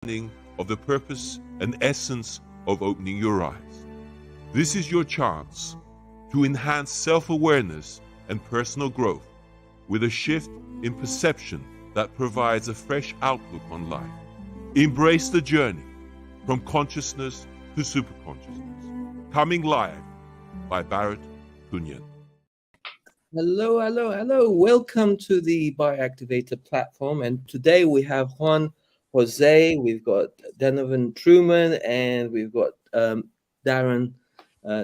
of the purpose and essence of opening your eyes. This is your chance to enhance self-awareness and personal growth with a shift in perception that provides a fresh outlook on life. Embrace the journey from consciousness to superconsciousness. Coming live by Barrett Kunyan. Hello. Welcome to the Activator platform. And today we have Juan Jośe, we've got Denovan Truman, and we've got Darren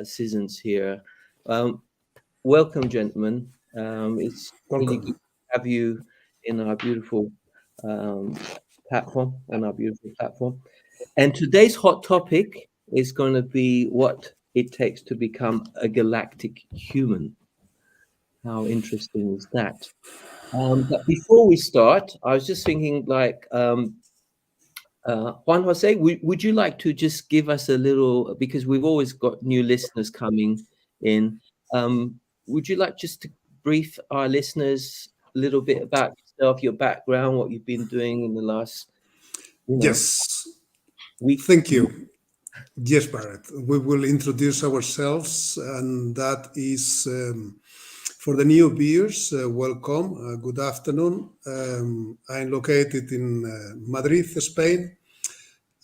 Sissons here. Welcome, gentlemen. It's really good to have you in our beautiful platform, And today's hot topic is going to be what it takes to become a galactic human. How interesting is that? But before we start, I was just thinking, Juan Jośe, would you like to just give us a little, because we've always got new listeners coming in, would you like just to brief our listeners a little bit about yourself, your background, what you've been doing in the last Yes. week? Thank you. Yes, Barrett. We will introduce ourselves, and that is for the new viewers, welcome. Good afternoon. I'm located in Madrid, Spain,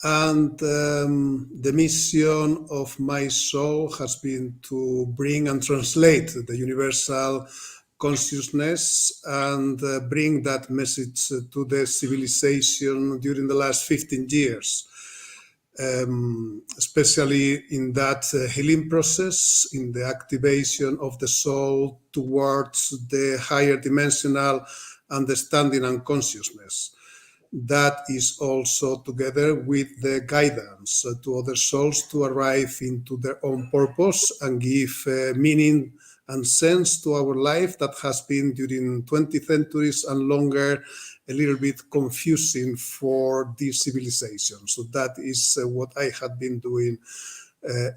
and the mission of my soul has been to bring and translate the universal consciousness and bring that message to the civilization during the last 15 years. Especially in that healing process, in the activation of the soul towards the higher dimensional understanding and consciousness. That is also together with the guidance to other souls to arrive into their own purpose and give meaning and sense to our life that has been during 20 centuries and longer a little bit confusing for this civilization. So that is what I had been doing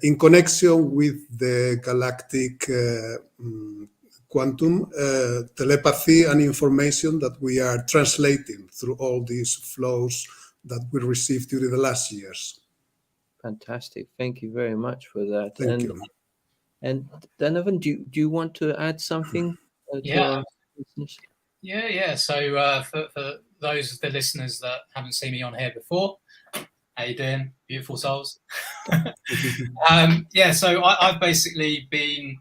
in connection with the galactic quantum telepathy and information that we are translating through all these flows that we received during the last years. Fantastic. Thank you very much for that. Thank you. And Denovan, do you want to add something to our listeners? Yeah. So for those of the listeners that haven't seen me on here before, how you doing, beautiful souls? So I've basically been,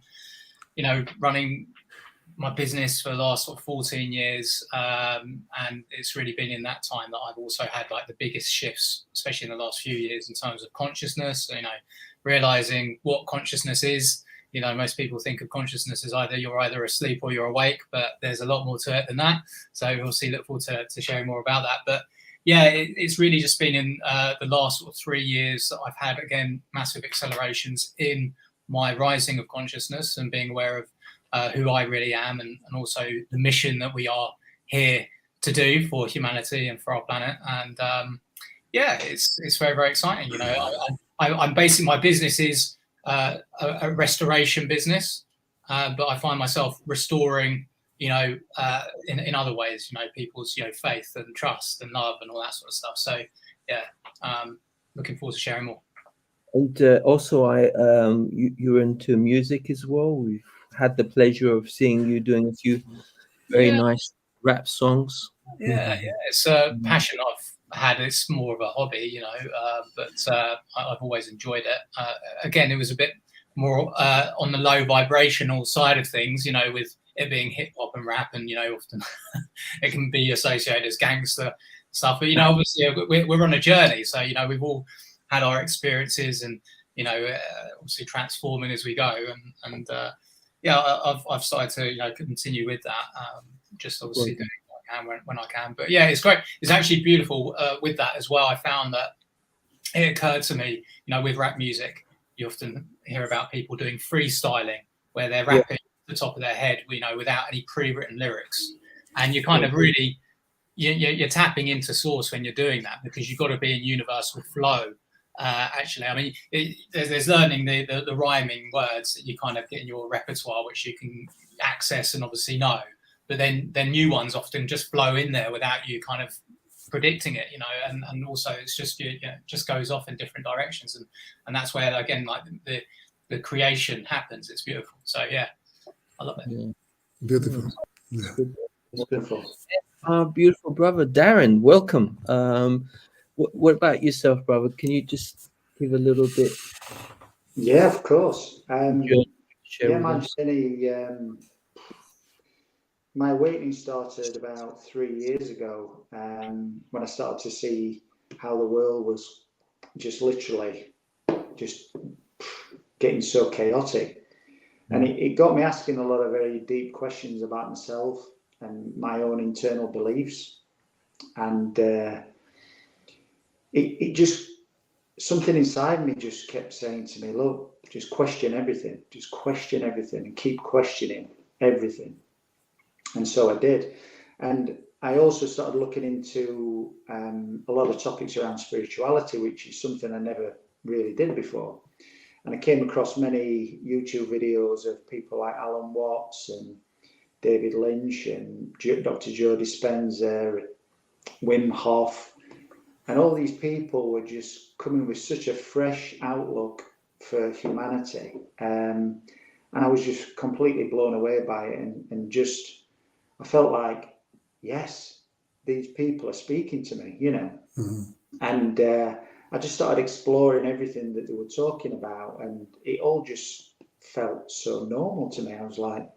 running my business for the last 14 years, and it's really been in that time that I've also had the biggest shifts, especially in the last few years, in terms of consciousness. Realizing what consciousness is. Most people think of consciousnst as you're either asleep or you're awake, but there's a lot more to it than that. So obviously look forward to sharing more about that. But it's really just been in the last 3 years that I've had, again, massive accelerations in my rising of consciousness and being aware of who I really am, and also the mission that we are here to do for humanity and for our planet. And it's very, very exciting. I'm basing my business is a restoration business, but I find myself restoring, in other ways, people's, faith and trust and love and all that sort of stuff. So looking forward to sharing more. And also, you're into music as well. We've had the pleasure of seeing you doing a few very nice rap songs. It's a passion I've had. It's more of a hobby, but I've always enjoyed it. Again, it was a bit more on the low vibrational side of things, with it being hip hop and rap, and often it can be associated as gangster stuff. But obviously we're on a journey, so we've all had our experiences, and obviously transforming as we go. And I've started to continue with that, just obviously doing what I can when I can. But it's great. It's actually beautiful with that as well. I found that it occurred to me, with rap music, you often hear about people doing freestyling, where they're rapping at the top of their head, without any pre-written lyrics, and you kind of really you're tapping into source when you're doing that, because you've got to be in universal flow. Actually, I mean, there's learning the rhyming words that you kind of get in your repertoire, which you can access and obviously know. But then new ones often just flow in there without you kind of predicting it, and also it's just just goes off in different directions, and that's where again like the creation happens. It's beautiful. So yeah, I love it. Yeah. Beautiful. Yeah. It's good. Our beautiful brother Darren, welcome. What about yourself, brother? Can you just give a little bit? Yeah, of course. Share Yeah, with my us? journey, my awakening started about 3 years ago, when I started to see how the world was just literally just getting so chaotic. And it got me asking a lot of very deep questions about myself and my own internal beliefs. And it just, something inside me just kept saying to me, look, just question everything and keep questioning everything. And so I did. And I also started looking into a lot of topics around spirituality, which is something I never really did before. And I came across many YouTube videos of people like Alan Watts and David Lynch and Dr. Joe Dispenza, Wim Hof. And all these people were just coming with such a fresh outlook for humanity. And I was just completely blown away by it. And just, I felt like, yes, these people are speaking to me, Mm-hmm. And I just started exploring everything that they were talking about. And it all just felt so normal to me. I was like,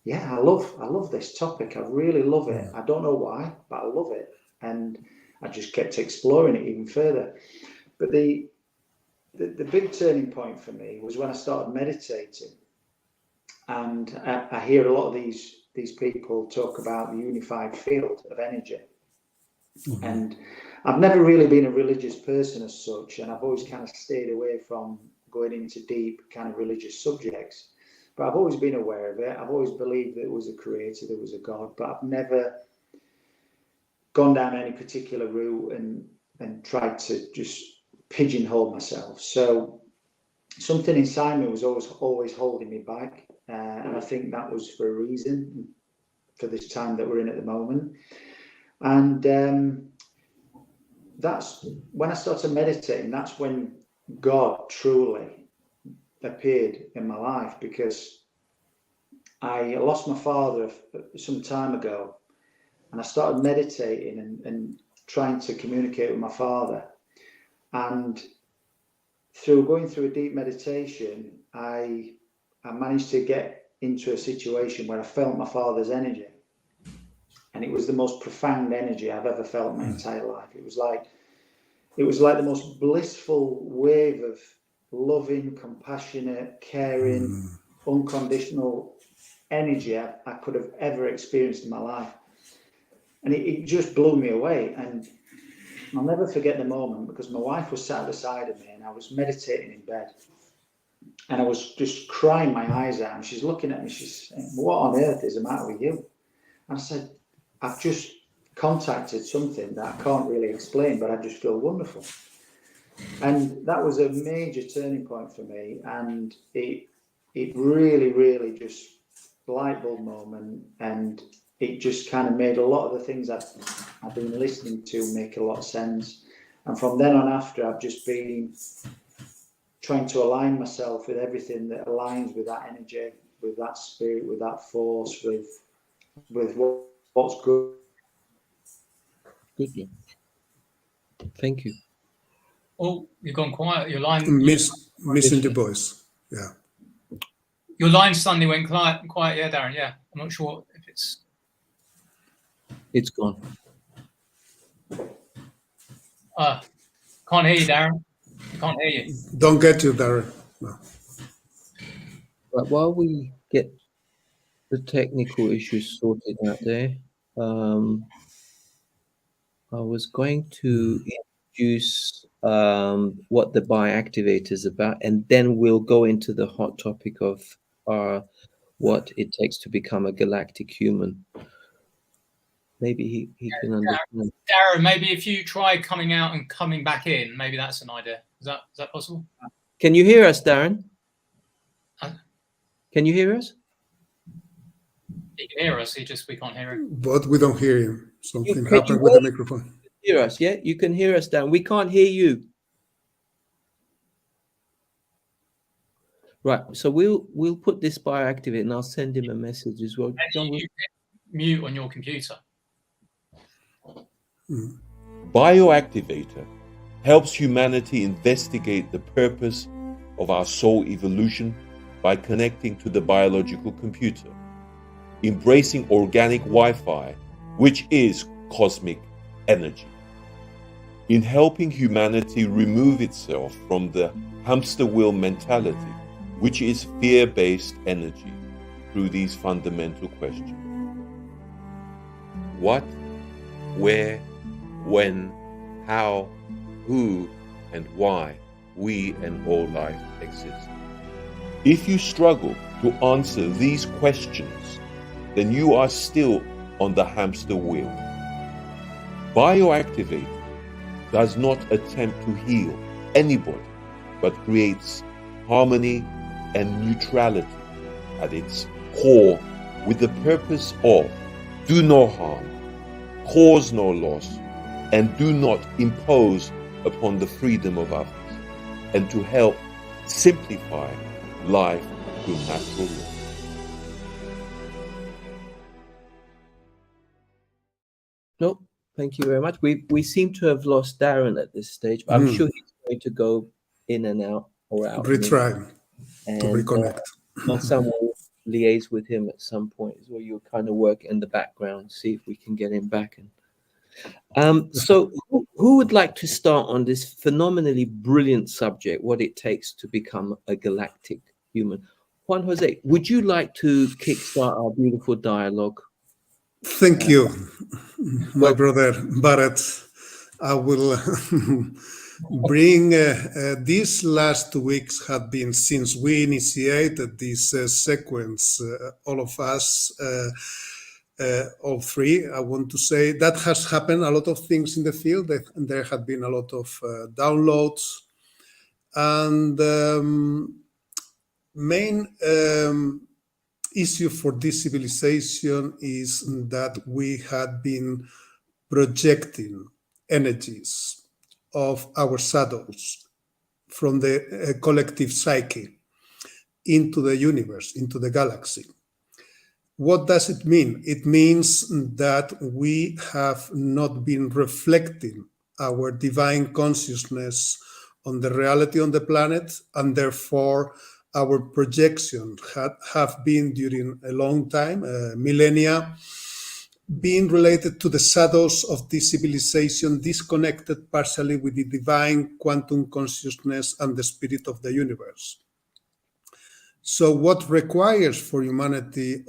yeah, I love this topic. I really love it. I don't know why, but I love it. And I just kept exploring it even further. But the big turning point for me was when I started meditating. And I hear a lot of these people talk about the unified field of energy. Mm-hmm. And I've never really been a religious person as such, and I've always kind of stayed away from going into deep kind of religious subjects. But I've always been aware of it. I've always believed that there was a creator, there was a God, but I've never gone down any particular route and tried to just pigeonhole myself. So something inside me was always holding me back, and I think that was for a reason, for this time that we're in at the moment. And that's when I started meditating. That's when God truly appeared in my life, because I lost my father some time ago. And I started meditating and trying to communicate with my father. And through going through a deep meditation, I managed to get into a situation where I felt my father's energy. And it was the most profound energy I've ever felt in my entire life. It was like the most blissful wave of loving, compassionate, caring, unconditional energy I could have ever experienced in my life. And it just blew me away. And I'll never forget the moment, because my wife was sat beside of me and I was meditating in bed. And I was just crying my eyes out. And she's looking at me, she's saying, what on earth is the matter with you? And I said, I've just contacted something that I can't really explain, but I just feel wonderful. And that was a major turning point for me. And it really, really just light bulb moment. And it just kind of made a lot of the things I've been listening to make a lot of sense. And from then on after, I've just been trying to align myself with everything that aligns with that energy, with that spirit, with that force, with what's good. Good. Thank you. Oh, you've gone quiet. Your line. Missing the voice. Yeah. Your line suddenly went quiet. Yeah, Darren. Yeah, I'm not sure if it's. It's gone. Can't hear you, Darren. I can't hear you. Don't get you, Darren. No. But while we get the technical issues sorted out there, I was going to introduce what the Activator is about, and then we'll go into the hot topic of what it takes to become a galactic human. Maybe he can understand. Darren, maybe if you try coming out and coming back in, maybe that's an idea. Is that possible? Can you hear us, Darren? Can you hear us? He can hear us. We can't hear him. But we don't hear him. Something Can happened with the microphone. hear us, yeah? You can hear us, Dan. We can't hear you. Right. So we'll put this bioactivate, and I'll send him a message as well. John, You can mute on your computer. Bioactivator helps humanity investigate the purpose of our soul evolution by connecting to the biological computer, embracing organic Wi-Fi, which is cosmic energy. In helping humanity remove itself from the hamster wheel mentality, which is fear-based energy, through these fundamental questions. What, where, when, how, who, and why we and all life exist. If you struggle to answer these questions, then you are still on the hamster wheel. Bioactivator does not attempt to heal anybody, but creates harmony and neutrality at its core, with the purpose of do no harm, cause no loss, and do not impose upon the freedom of others, and to help simplify life through natural law. No, thank you very much. We seem to have lost Darren at this stage, but I'm sure he's going to go in and out or out. Retry And to reconnect. someone will liaise with him at some point as well. You'll kind of work in the background, see if we can get him back. And so who would like to start on this phenomenally brilliant subject, what it takes to become a galactic human? Juan Jośe, would you like to kickstart our beautiful dialogue? Thank you, my brother Barrett. I will bring these last 2 weeks have been since we initiated this sequence, all of us, all three. I want to say that has happened a lot of things in the field. There have been a lot of downloads, and main issue for this civilization is that we had been projecting energies of our shadows from the collective psyche into the universe, into the galaxy. What does it mean? It means that we have not been reflecting our divine consciousness on the reality on the planet, and therefore our projections have been during a long time, millennia, being related to the shadows of this civilization, disconnected partially with the divine quantum consciousness and the spirit of the universe. So what requires for humanity,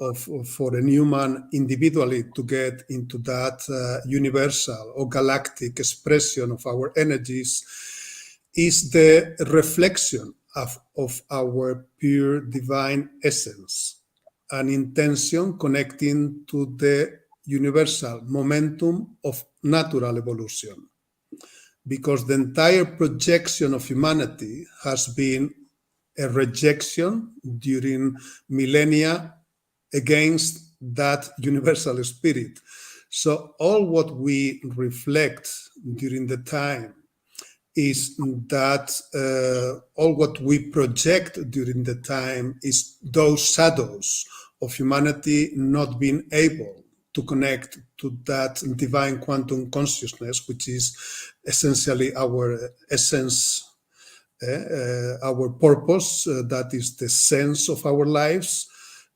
for a human individually, to get into that universal or galactic expression of our energies is the reflection of our pure divine essence, an intention connecting to the universal momentum of natural evolution. Because the entire projection of humanity has been a rejection during millennia against that universal spirit. So all what we reflect during the time is that all what we project during the time is those shadows of humanity not being able to connect to that divine quantum consciousness, which is essentially our essence, our purpose, that is the sense of our lives,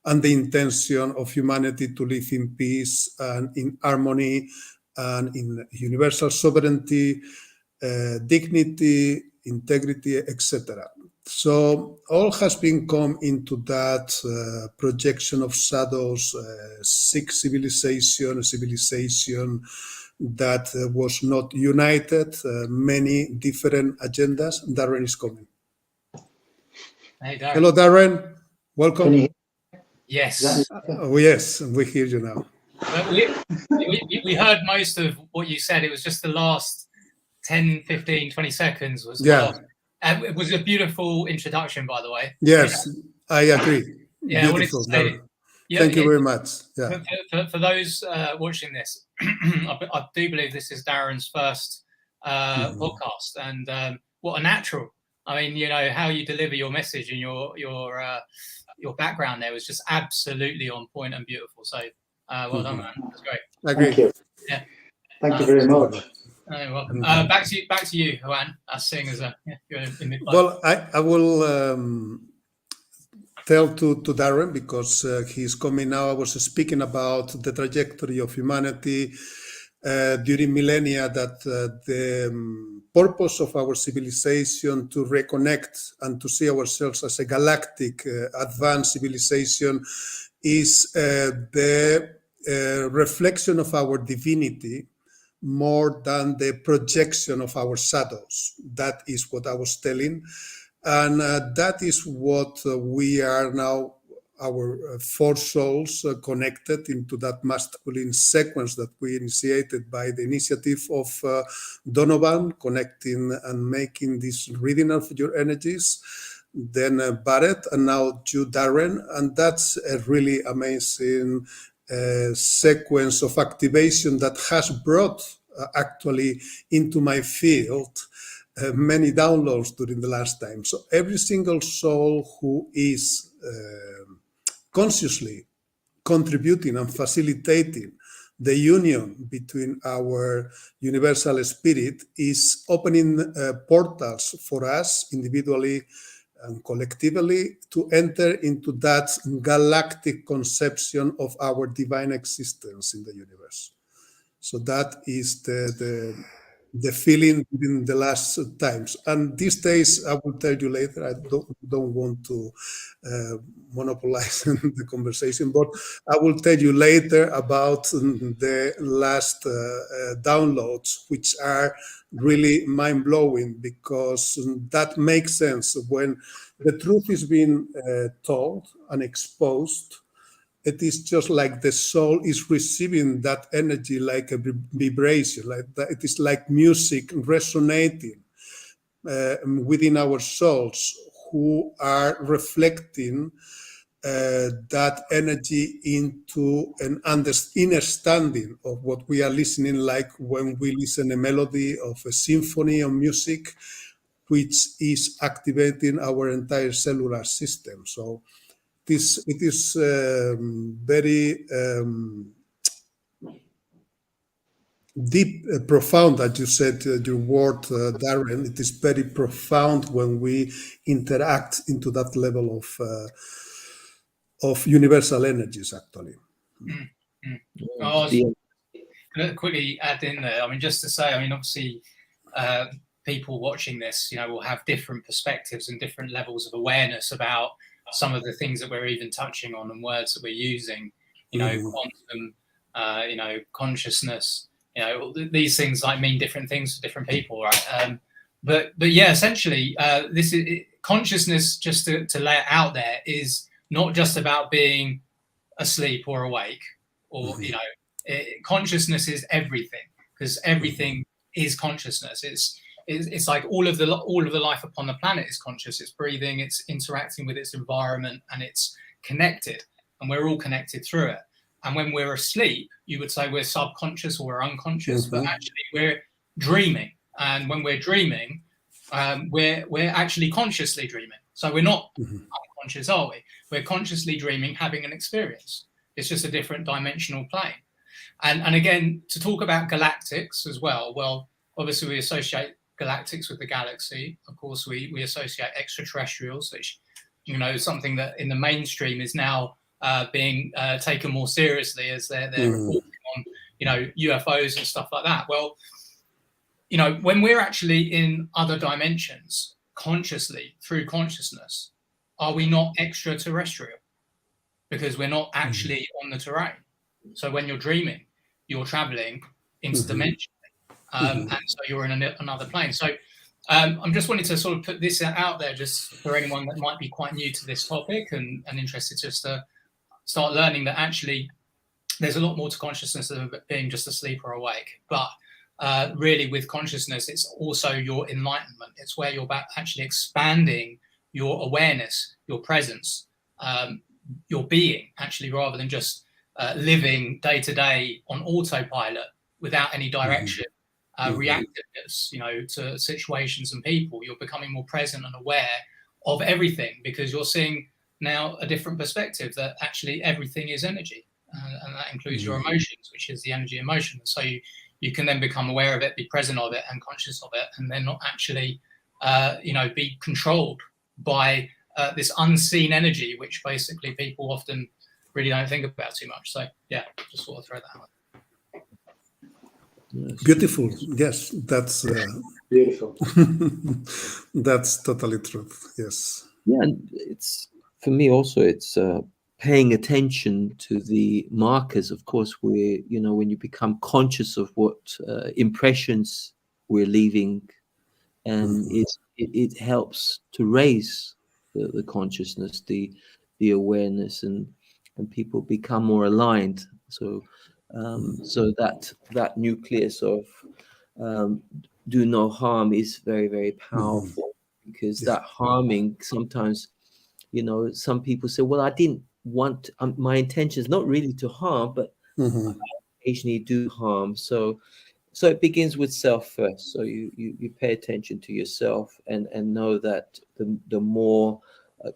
and the intention of humanity to live in peace and in harmony and in universal sovereignty, dignity, integrity, etc. So all has been come into that projection of shadows, sick civilization, a civilization that was not united, many different agendas. Darren is coming. Hey, Darren. Hello, Darren. Welcome. Can you Yes. Oh, yes, we hear you now. Well, we heard most of what you said. It was just the last 10, 15, 20 seconds was it was a beautiful introduction, by the way. Yes, I agree. Yeah, Beautiful, I wanted to say Thank you very much. Yeah. For those watching this, I do believe this is Darren's first podcast, and what a natural. I mean, you know, how you deliver your message and your background there was just absolutely on point and beautiful. So well done, man. That's great. I agree. Thank you. Yeah. Thank you very much. You're welcome. Back to you, Juan. Seeing as you're in mid-life. Well, I will tell to Darren, because he's coming now. I was speaking about the trajectory of humanity during millennia, that the purpose of our civilization to reconnect and to see ourselves as a galactic advanced civilization is the reflection of our divinity more than the projection of our shadows. That is what I was telling. And that is what we are now, our four souls connected into that masculine sequence that we initiated by the initiative of Donovan, connecting and making this reading of your energies, then Barrett, and now you, Darren. And that's a really amazing sequence of activation that has brought actually into my field many downloads during the last time. So every single soul who is consciously contributing and facilitating the union between our universal spirit is opening portals for us individually and collectively to enter into that galactic conception of our divine existence in the universe. So that is the feeling in the last times. And these days, I will tell you later, I don't want to monopolize the conversation, but I will tell you later about the last downloads, which are really mind-blowing, because that makes sense. When the truth is being told and exposed, it is just like the soul is receiving that energy like a vibration, like that. It is like music resonating within our souls, who are reflecting that energy into an understanding of what we are listening, like when we listen a melody of a symphony of music, which is activating our entire cellular system. So it is very deep, profound, as you said, your word, Darren. It is very profound when we interact into that level of universal energies, actually. Oh, I'll quickly add in there. I mean, just to say, I mean, obviously, people watching this, you know, will have different perspectives and different levels of awareness about some of the things that we're even touching on and words that we're using, you know, quantum, you know, consciousness, you know, these things like mean different things to different people, right? But yeah, essentially, this is consciousness, just to lay it out there, is not just about being asleep or awake, or, you know, consciousness is everything, because everything is consciousness. It's like all of the life upon the planet is conscious. It's breathing, it's interacting with its environment, and it's connected, and we're all connected through it. And when we're asleep, you would say we're subconscious or we're unconscious, but actually we're dreaming. And when we're dreaming, we're actually consciously dreaming. So we're not unconscious, are we? We're consciously dreaming, having an experience. It's just a different dimensional plane. And again, to talk about galactics as well, well, obviously we associate galactics with the galaxy. Of course, we associate extraterrestrials, which, you know, something that in the mainstream is now being taken more seriously, as they're reporting on, you know, UFOs and stuff like that. Well, you know, when we're actually in other dimensions consciously through consciousness, are we not extraterrestrial? Because we're not actually on the terrain. So when you're dreaming, you're traveling interdimensionally. And so you're in another plane. So I'm just wanting to sort of put this out there, just for anyone that might be quite new to this topic and interested, just to start learning that actually there's a lot more to consciousness than being just asleep or awake. But really with consciousness, it's also your enlightenment. It's where you're actually expanding your awareness, your presence, your being, actually, rather than just living day to day on autopilot without any direction, reactiveness, to situations and people. You're becoming more present and aware of everything, because you're seeing now a different perspective that actually everything is energy, and that includes your emotions, which is the energy emotion. So you can then become aware of it, be present of it, and conscious of it, and then not actually, be controlled by this unseen energy, which basically people often really don't think about too much. So yeah, just sort of throw that out. Yes. Beautiful. Yes, that's Beautiful. that's totally true. Yes. Yeah, and it's for me also. It's paying attention to the markers. Of course, when you become conscious of what impressions we're leaving, and it helps to raise the consciousness, the awareness, and people become more aligned. So that nucleus of do no harm is very, very powerful, because that harming sometimes, some people say, well, I didn't want, my intention is not really to harm, but I occasionally do harm. So it begins with self first. So you pay attention to yourself, and know that the more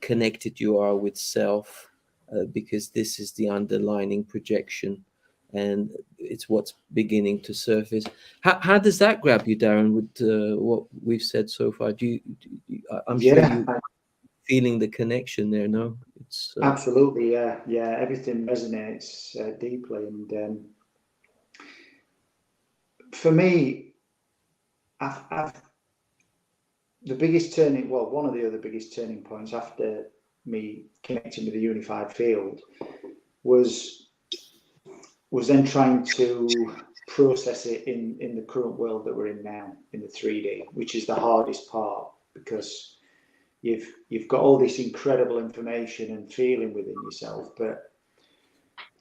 connected you are with self, because this is the underlying projection, and it's what's beginning to surface. How does that grab you, Darren, with what we've said so far? I'm sure you feeling the connection there, no? It's absolutely, yeah. Everything resonates deeply, and for me, I've the biggest turning, well, one of the other biggest turning points after me connecting with the unified field was then trying to process it in the current world that we're in now, in the 3D, which is the hardest part, because you've got all this incredible information and feeling within yourself, but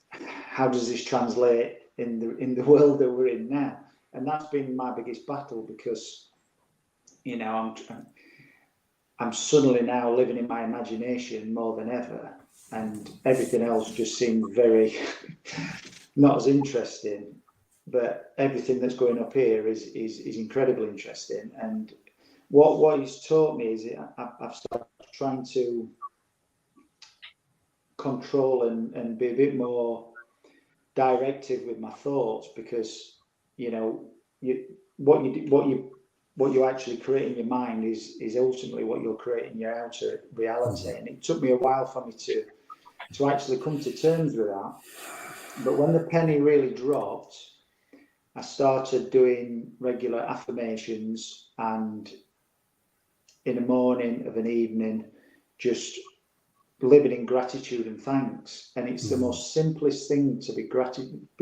how does this translate in the world that we're in now? And that's been my biggest battle, because I'm suddenly now living in my imagination more than ever, and everything else just seems very not as interesting. But everything that's going up here is incredibly interesting. And what he's taught me is I've started trying to control and be a bit more directive with my thoughts, because what you actually create in your mind is ultimately what you're creating your outer reality. And it took me a while for me to actually come to terms with that. But when the penny really dropped, I started doing regular affirmations, and in the morning, of an evening, just living in gratitude and thanks. And it's the most simplest thing to be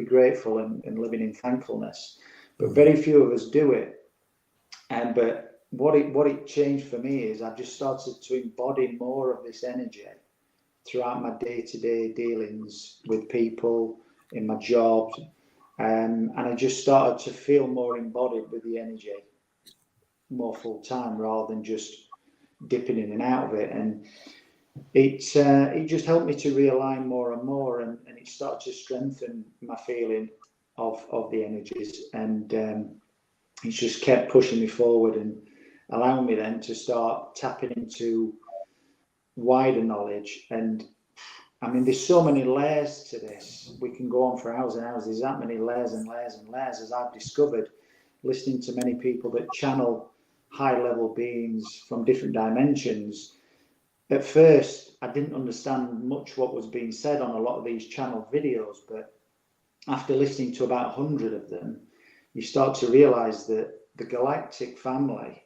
grateful and living in thankfulness. But very few of us do it. But what it changed for me is I've just started to embody more of this energy throughout my day-to-day dealings with people, in my job, and I just started to feel more embodied with the energy, more full time, rather than just dipping in and out of it. And it just helped me to realign more and more, and it started to strengthen my feeling of the energies, and it's just kept pushing me forward and allowing me then to start tapping into wider knowledge. And I mean, there's so many layers to this. We can go on for hours and hours. There's that many layers and layers and layers, as I've discovered, listening to many people that channel high-level beings from different dimensions. At first, I didn't understand much what was being said on a lot of these channel videos, but after listening to about 100 of them, you start to realize that the galactic family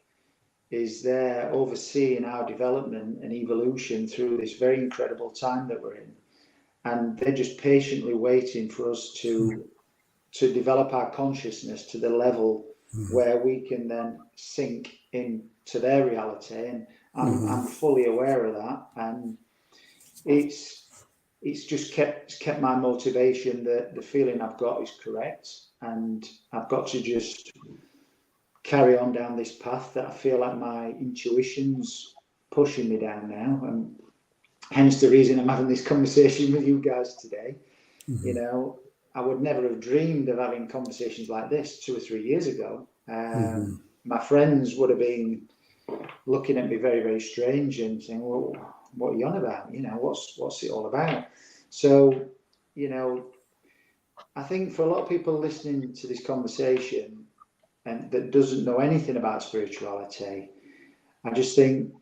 is there overseeing our development and evolution through this very incredible time that we're in. And they're just patiently waiting for us to develop our consciousness to the level where we can then sink into their reality. And I'm fully aware of that. And it's just kept my motivation that the feeling I've got is correct, and I've got to just carry on down this path that I feel like my intuition's pushing me down now. And hence the reason I'm having this conversation with you guys today. Mm-hmm. You know, I would never have dreamed of having conversations like this 2 or 3 years ago. My friends would have been looking at me very, very strange and saying, well, what are you on about? You know, what's it all about? So, you know, I think for a lot of people listening to this conversation and that doesn't know anything about spirituality, I just think,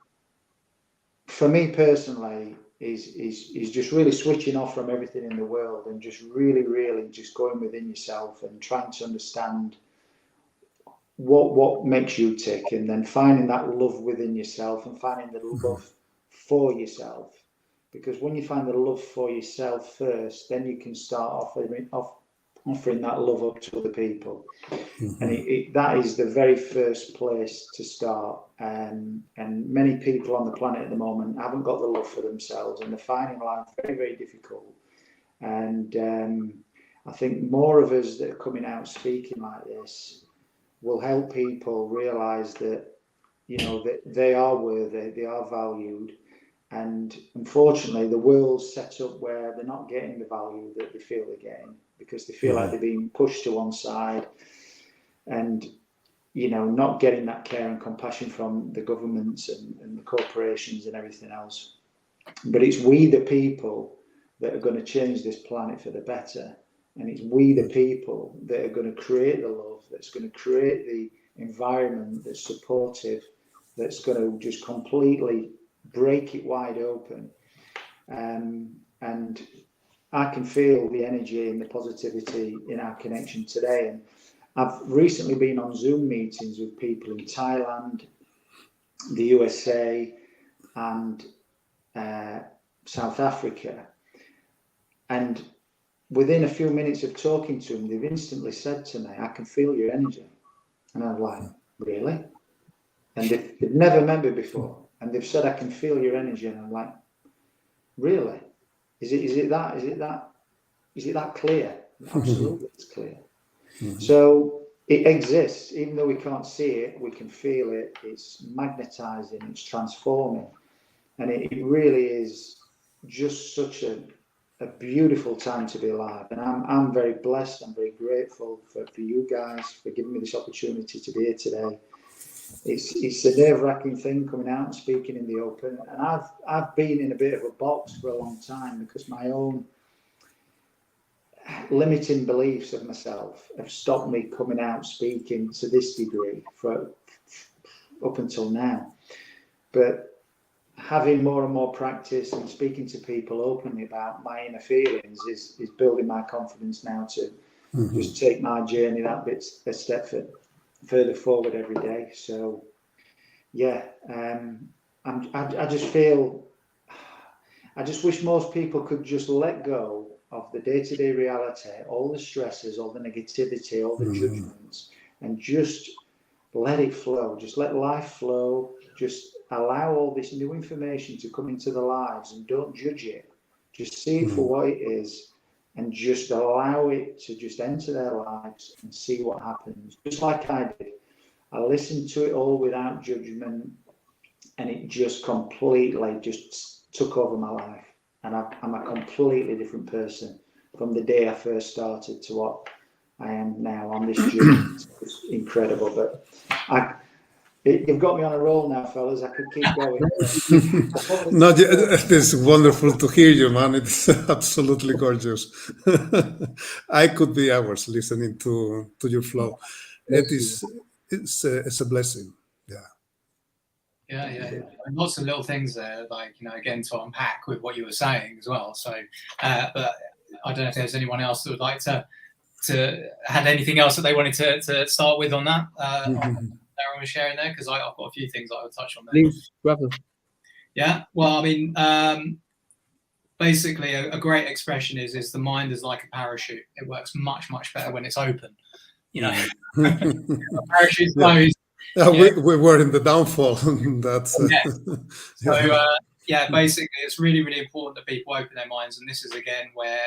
for me personally, is just really switching off from everything in the world and just really, really just going within yourself and trying to understand what makes you tick, and then finding that love within yourself and finding the love for yourself. Because when you find the love for yourself first, then you can start offering that love up to other people. And that is the very first place to start. And many people on the planet at the moment haven't got the love for themselves, and they're finding life very, very difficult. And I think more of us that are coming out speaking like this will help people realize that, you know, that they are worthy, they are valued. And unfortunately, the world's set up where they're not getting the value that they feel they're getting, because they feel like they're being pushed to one side and, you know, not getting that care and compassion from the governments and the corporations and everything else. But it's we, the people, that are going to change this planet for the better. And it's we, the people, that are going to create the love, that's going to create the environment that's supportive, that's going to just completely break it wide open. And I can feel the energy and the positivity in our connection today. And I've recently been on Zoom meetings with people in Thailand, the USA, and South Africa. And within a few minutes of talking to them, they've instantly said to me, I can feel your energy. And I'm like, really? And they've never met me before. And they've said, I can feel your energy. And I'm like, really? Is it that clear? Absolutely, it's clear. So it exists. Even though we can't see it, we can feel it. It's magnetizing, it's transforming. And it really is just such a beautiful time to be alive. And I'm very blessed. I'm very grateful for you guys for giving me this opportunity to be here today. It's a nerve-wracking thing coming out and speaking in the open. And I've been in a bit of a box for a long time because my own limiting beliefs of myself have stopped me coming out speaking to this degree for up until now. But having more and more practice and speaking to people openly about my inner feelings is building my confidence now to just take my journey that bit a step further forward every day. So yeah, I just wish most people could just let go of the day-to-day reality, all the stresses, all the negativity, all the judgments, and just let it flow. Just let life flow. Just allow all this new information to come into their lives and don't judge it. Just see it for what it is and just allow it to just enter their lives and see what happens. Just like I did. I listened to it all without judgment, and it just completely just took over my life. And I'm a completely different person from the day I first started to what I am now on this journey. It's incredible. But you've got me on a roll now, fellas. I could keep going. No, it is wonderful to hear you, man. It's absolutely gorgeous. I could be hours listening to your flow. It's a blessing. Yeah. And lots of little things there, like, you know, again, to unpack with what you were saying as well. So, but I don't know if there's anyone else that would like to had anything else that they wanted to start with on that. Darren was sharing there, because I've got a few things that I would touch on there. Please, brother. Yeah, well, I mean, basically, a great expression is the mind is like a parachute. It works much, much better when it's open. You know, a parachute's closed. We were in the downfall. That's yeah. Basically, it's really, really important that people open their minds. And this is again where,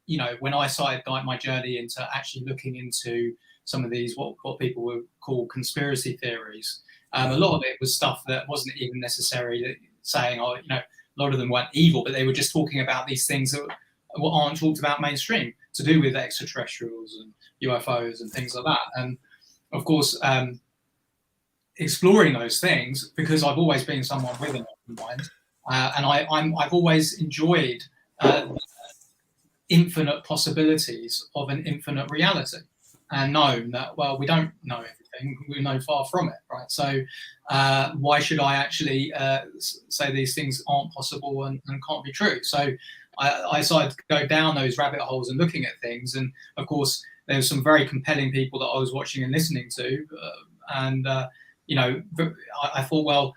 you know, when I started my journey into actually looking into some of these what people would call conspiracy theories, a lot of it was stuff that wasn't even necessarily saying, oh, you know, a lot of them weren't evil, but they were just talking about these things that aren't talked about mainstream, to do with extraterrestrials and UFOs and things like that. And of course, exploring those things, because I've always been someone with an open mind, and I've always enjoyed infinite possibilities of an infinite reality, and known that, well, we don't know everything, we know far from it, right? So why should I actually say these things aren't possible and can't be true? So I started to go down those rabbit holes and looking at things, and of course there was some very compelling people that I was watching and listening to, and you know, I thought, well,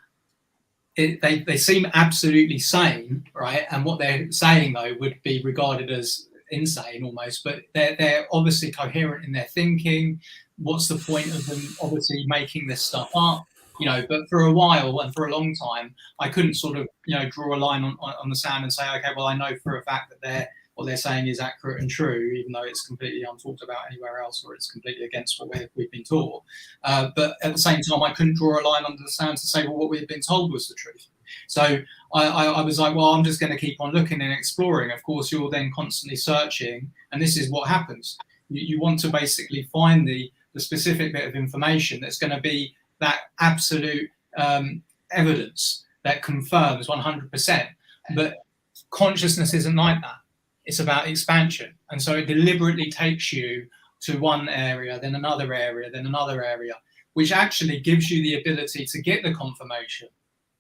they seem absolutely sane, right? And what they're saying, though, would be regarded as insane almost, but they're obviously coherent in their thinking. What's the point of them obviously making this stuff up? You know, but for a while and for a long time, I couldn't sort of, you know, draw a line on the sand and say, okay, well, I know for a fact that what they're saying is accurate and true, even though it's completely untalked about anywhere else, or it's completely against what we've been taught. But at the same time, I couldn't draw a line under the sand to say, well, what we've been told was the truth. So I was like, well, I'm just going to keep on looking and exploring. Of course, you're then constantly searching, and this is what happens. You want to basically find the specific bit of information that's going to be that absolute evidence that confirms 100%. But consciousness isn't like that. It's about expansion. And so it deliberately takes you to one area, then another area, then another area, which actually gives you the ability to get the confirmation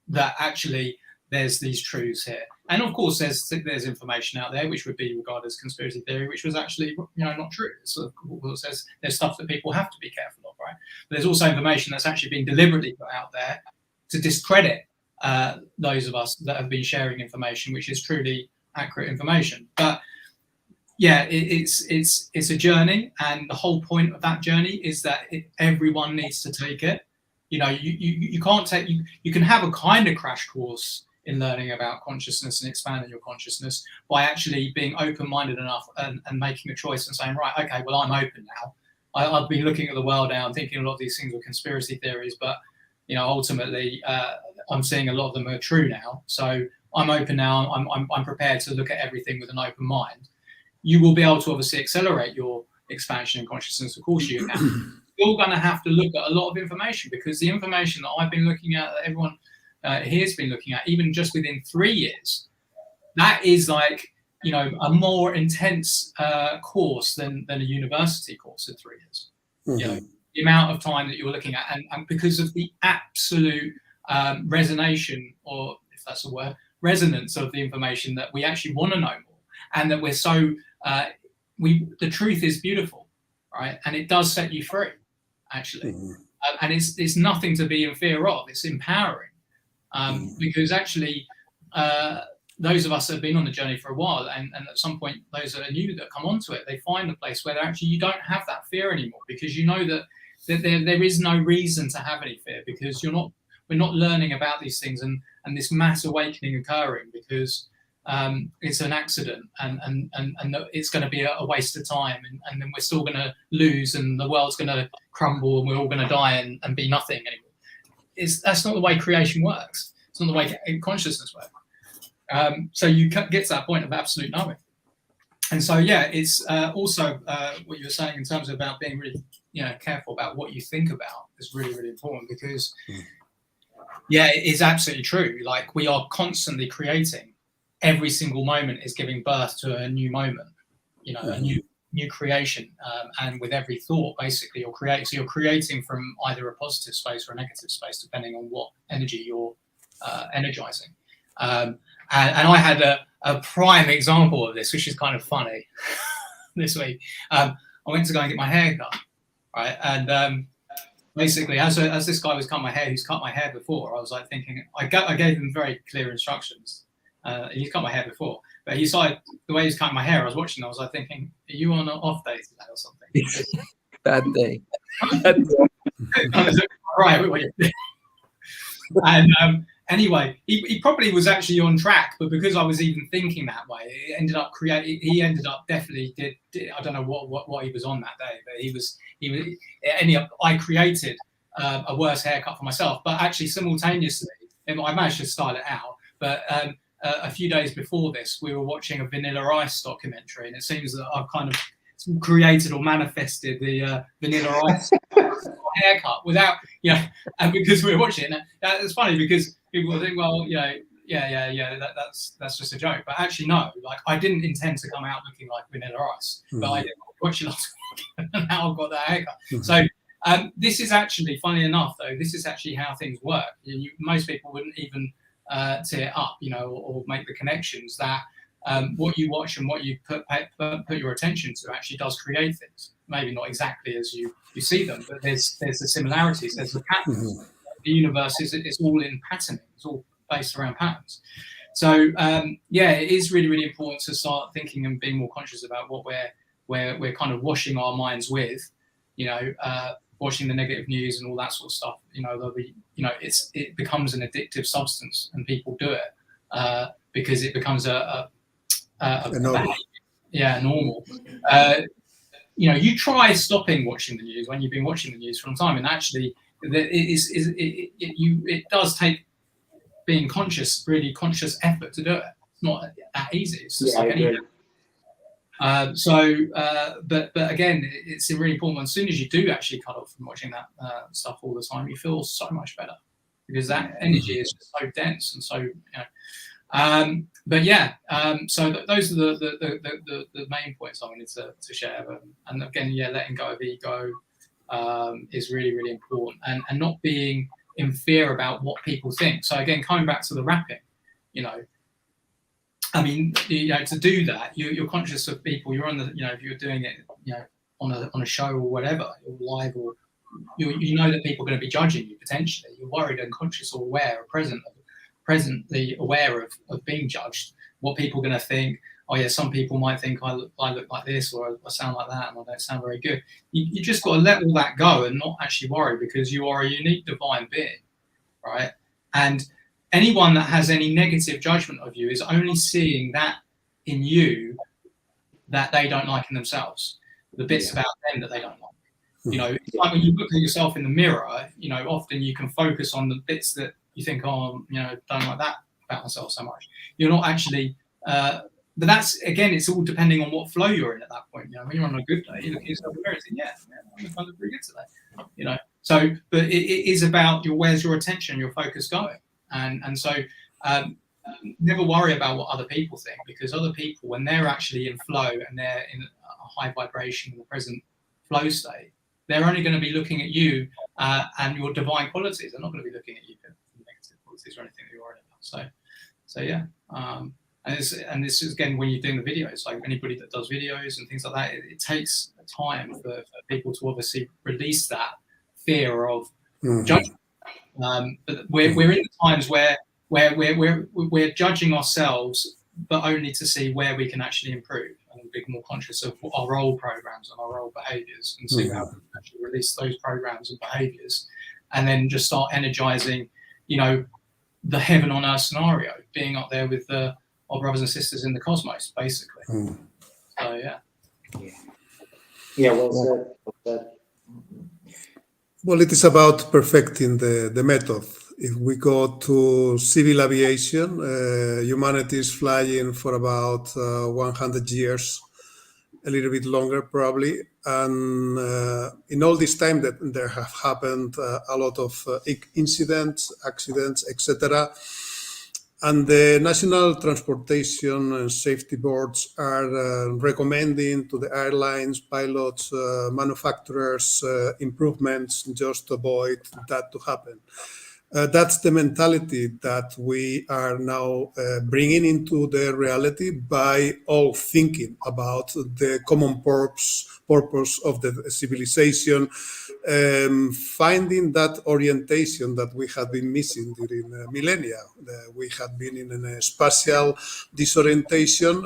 that actually there's these truths here. And of course, there's information out there which would be regarded as conspiracy theory, which was actually, you know, not true. So of course, there's stuff that people have to be careful of, right? But there's also information that's actually been deliberately put out there to discredit those of us that have been sharing information which is truly accurate information. But yeah, it's a journey, and the whole point of that journey is that everyone needs to take it. You know, you can't take, you can have a kind of crash course in learning about consciousness and expanding your consciousness by actually being open-minded enough and making a choice and saying, right, okay, well, I'm open now. I've been looking at the world now and thinking a lot of these things were conspiracy theories, but you know, ultimately, I'm seeing a lot of them are true now. So I'm open now. I'm prepared to look at everything with an open mind. You will be able to obviously accelerate your expansion in consciousness. Of course you can. You're going to have to look at a lot of information, because the information that I've been looking at, that everyone here has been looking at, even just within 3 years, that is like, you know, a more intense course than a university course in 3 years. Mm-hmm. You know, the amount of time that you're looking at, and because of the absolute resonation, or if that's a word, resonance of the information, that we actually want to know more, and that we're so the truth is beautiful, right? And it does set you free, actually. Mm-hmm. And it's nothing to be in fear of. It's empowering, because actually those of us that have been on the journey for a while, and at some point those that are new that come onto it, they find a place where actually you don't have that fear anymore, because you know that there is no reason to have any fear, because we're not learning about these things and this mass awakening occurring because it's an accident and it's going to be a waste of time, and then we're still going to lose, and the world's going to crumble, and we're all going to die and be nothing anymore. That's not the way creation works. It's not the way consciousness works. So you get to that point of absolute knowing. And so, yeah, it's also what you were saying in terms of about being really, you know, careful about what you think about is really, really important, because, yeah, it is absolutely true. Like, we are constantly creating. Every single moment is giving birth to a new moment, you know, a new creation. And with every thought, basically, you're creating. So you're creating from either a positive space or a negative space, depending on what energy you're energizing. And I had a prime example of this, which is kind of funny this week. I went to go and get my hair cut, right? And basically, as this guy was cutting my hair, who's cut my hair before, I was like thinking, I gave him very clear instructions. He's cut my hair before, but he started, the way he's cutting my hair, I was watching, I was like thinking, are you on an off day today or something? Bad day. Right. And anyway, he probably was actually on track, but because I was even thinking that way, it ended up definitely did I don't know what he was on that day, but I created a worse haircut for myself, but actually simultaneously, I managed to style it out, but a few days before this, we were watching a Vanilla Ice documentary, and it seems that I've kind of created or manifested the Vanilla Ice haircut without, and because we were watching it. It's funny because people think, well, that's just a joke, but actually no, like I didn't intend to come out looking like Vanilla Ice, but I watched it last week, and now I've got that haircut. So this is actually, funny enough, though, this is actually how things work. Most people wouldn't even tee it up, or make the connections that what you watch and what you put your attention to actually does create things. Maybe not exactly as you see them, but there's the similarities, there's the patterns. The universe is all in patterning. It's all based around patterns. So it is really, really important to start thinking and being more conscious about what we're kind of washing our minds with, watching the negative news and all that sort of stuff. It becomes an addictive substance, and people do it because it becomes a normal. Normal. You try stopping watching the news when you've been watching the news for a long time, and actually, it does take being conscious, really conscious effort to do it. It's not that easy. It's just like anything. But again, it's really important. As soon as you do actually cut off from watching that stuff all the time, you feel so much better because that energy is just so dense and so. So those are the main points I wanted to share. And again, letting go of ego is really, really important, and not being in fear about what people think. So again, coming back to the rapping, to do that, you're conscious of people. You're on the, if you're doing it, on a show or whatever, or live, or you know that people are going to be judging you potentially. You're worried and conscious or aware, or presently aware of being judged. What people are going to think. Oh yeah, some people might think I look like this, or I sound like that, and I don't sound very good. You just got to let all that go and not actually worry, because you are a unique divine being, right? And anyone that has any negative judgment of you is only seeing that in you that they don't like in themselves, the bits about them that they don't like. It's like when you look at yourself in the mirror, often you can focus on the bits that you think, don't like that about myself so much. You're not actually, but that's, again, it's all depending on what flow you're in at that point. When you're on a good day, you look at yourself in the mirror and think, I look pretty good today. So, but it is about where's your attention, your focus going. And so never worry about what other people think, because other people, when they're actually in flow and they're in a high vibration in the present flow state, they're only going to be looking at you and your divine qualities. They're not going to be looking at you for negative qualities or anything that you're worried about. So yeah. And this is, again, when you're doing the videos, like anybody that does videos and things like that, it takes time for people to obviously release that fear of judgment. But we're in the times where we're judging ourselves, but only to see where we can actually improve and be more conscious of our role programs and our role behaviors, and see how we can actually release those programs and behaviors, and then just start energizing, the heaven on earth scenario, being up there with our brothers and sisters in the cosmos, basically. So yeah, well said. Well, it is about perfecting the method. If we go to civil aviation, humanity is flying for about 100 years, a little bit longer probably. And in all this time that there have happened a lot of incidents, accidents, etc. And the National Transportation and Safety Boards are recommending to the airlines, pilots, manufacturers improvements just to avoid that to happen. That's the mentality that we are now bringing into the reality by all thinking about the common purpose of the civilization, finding that orientation that we have been missing during millennia. We have been in a spatial disorientation,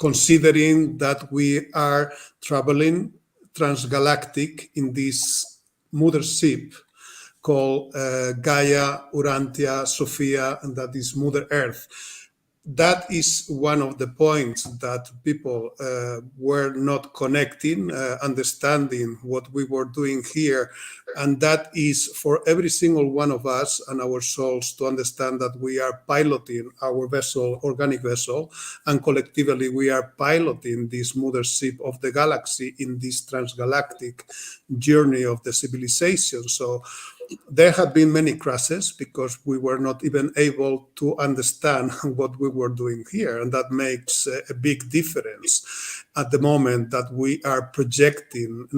considering that we are traveling transgalactic in this mothership called Gaia, Urantia, Sophia, and that is Mother Earth. that is one of the points that people were not connecting, understanding what we were doing here. And that is for every single one of us and our souls to understand that we are piloting our vessel, organic vessel, and collectively we are piloting this mothership of the galaxy in this transgalactic journey of the civilization. So there have been many crashes because we were not even able to understand what we were doing here. And that makes a big difference at the moment that we are projecting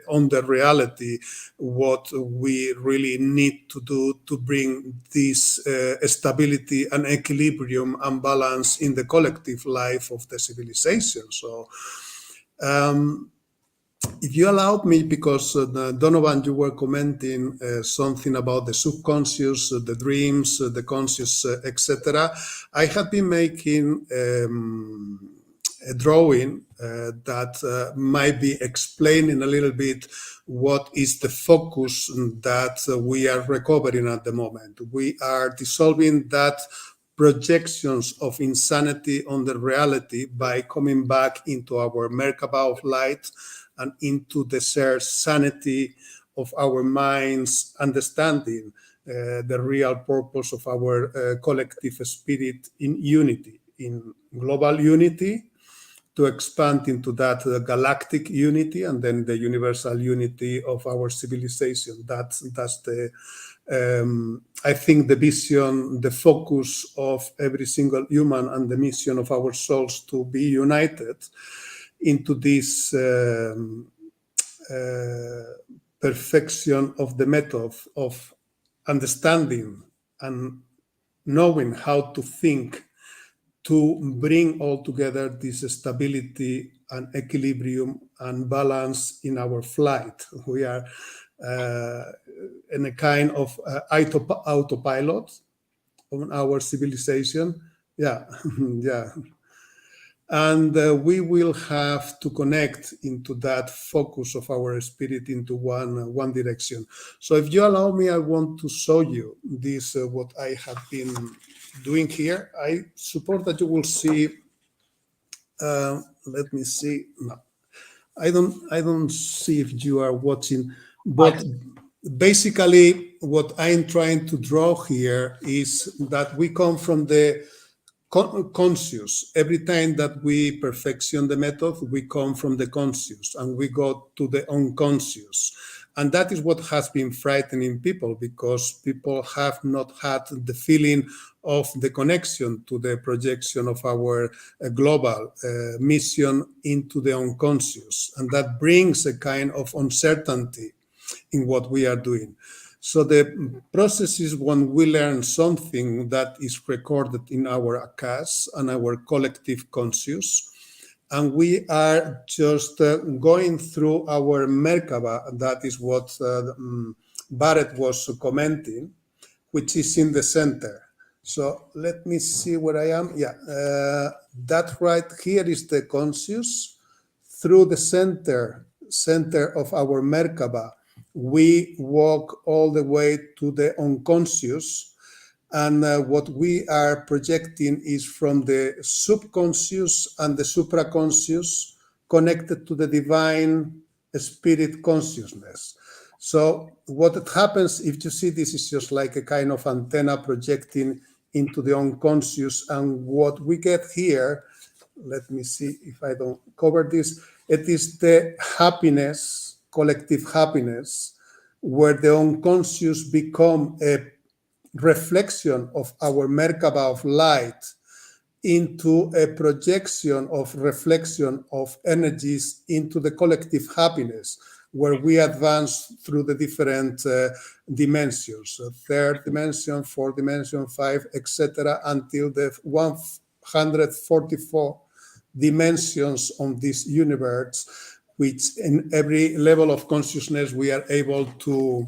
on the reality what we really need to do to bring this stability and equilibrium and balance in the collective life of the civilization. So, if you allowed me, because Donovan, you were commenting something about the subconscious, the dreams, the conscious, etc. I have been making a drawing that might be explaining a little bit what is the focus that we are recovering at the moment. We are dissolving that projections of insanity on the reality by coming back into our Merkaba of light and into the shared sanity of our minds, understanding the real purpose of our collective spirit in unity, in global unity, to expand into that galactic unity and then the universal unity of our civilization. That's the I think the vision, the focus of every single human and the mission of our souls to be united into this perfection of the method of understanding and knowing how to think to bring all together this stability and equilibrium and balance in our flight. We are in a kind of autopilot on our civilization. Yeah, yeah. And we will have to connect into that focus of our spirit into one direction. So if you allow me, I want to show you this, what I have been doing here. I suppose that you will see, let me see. No, I don't see if you are watching, but basically what I'm trying to draw here is that we come from the conscious. Every time that we perfection the method, we come from the conscious and we go to the unconscious. And that is what has been frightening people, because people have not had the feeling of the connection to the projection of our global mission into the unconscious. And that brings a kind of uncertainty in what we are doing. So the process is when we learn something that is recorded in our akas and our collective conscious, and we are just going through our Merkaba. That is what Barrett was commenting, which is in the center. So let me see where I am. Yeah, that right here is the conscious. Through the center of our Merkaba, we walk all the way to the unconscious, and what we are projecting is from the subconscious and the supraconscious connected to the divine spirit consciousness. So what happens, if you see, this is just like a kind of antenna projecting into the unconscious, and what we get here, let me see if I don't cover this, it is the happiness, collective happiness, where the unconscious become a reflection of our Merkaba of light into a projection of reflection of energies into the collective happiness, where we advance through the different dimensions, third dimension, fourth dimension, 5, etc., until the 144 dimensions on this universe, which in every level of consciousness we are able to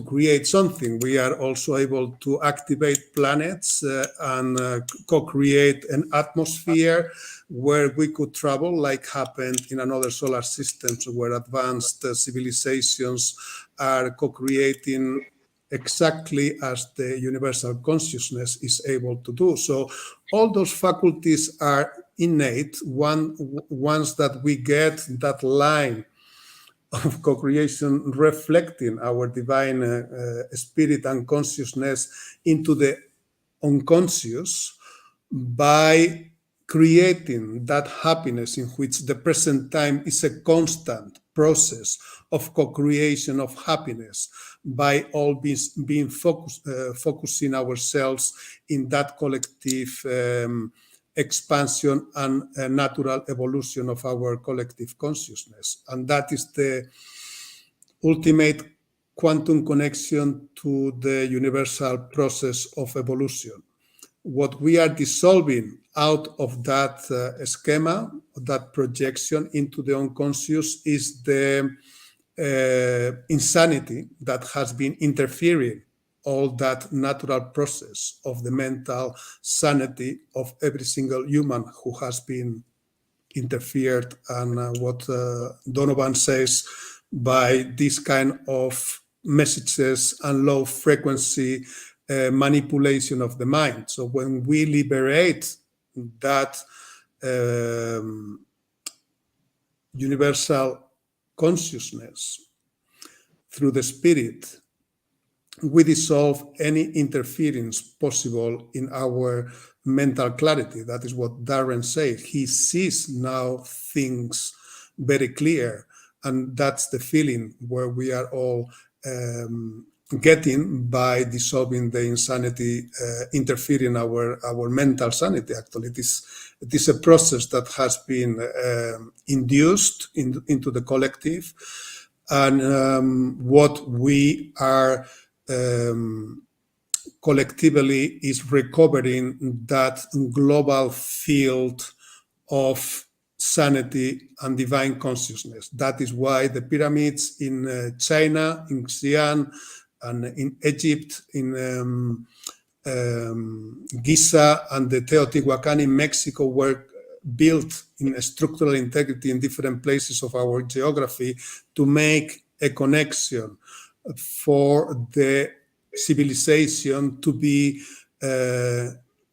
create something. We are also able to activate planets and co-create an atmosphere where we could travel, like happened in another solar systems where advanced civilizations are co-creating exactly as the universal consciousness is able to do. So all those faculties are innate once that we get that line of co-creation reflecting our divine spirit and consciousness into the unconscious by creating that happiness in which the present time is a constant process of co-creation of happiness by all being focusing ourselves in that collective expansion and natural evolution of our collective consciousness. And that is the ultimate quantum connection to the universal process of evolution. What we are dissolving out of that schema, that projection into the unconscious, is the insanity that has been interfering all that natural process of the mental sanity of every single human who has been interfered, and what Denovan says, by this kind of messages and low frequency manipulation of the mind. So when we liberate that universal consciousness through the spirit, we dissolve any interference possible in our mental clarity. That is what Darren said. He sees now things very clear, and that's the feeling where we are all getting by dissolving the insanity, interfering our mental sanity. Actually, it is a process that has been induced into the collective, and what we are collectively is recovering that global field of sanity and divine consciousness. That is why the pyramids in China, in Xi'an, and in Egypt, in Giza, and the Teotihuacan in Mexico were built in structural integrity in different places of our geography to make a connection for the civilization to be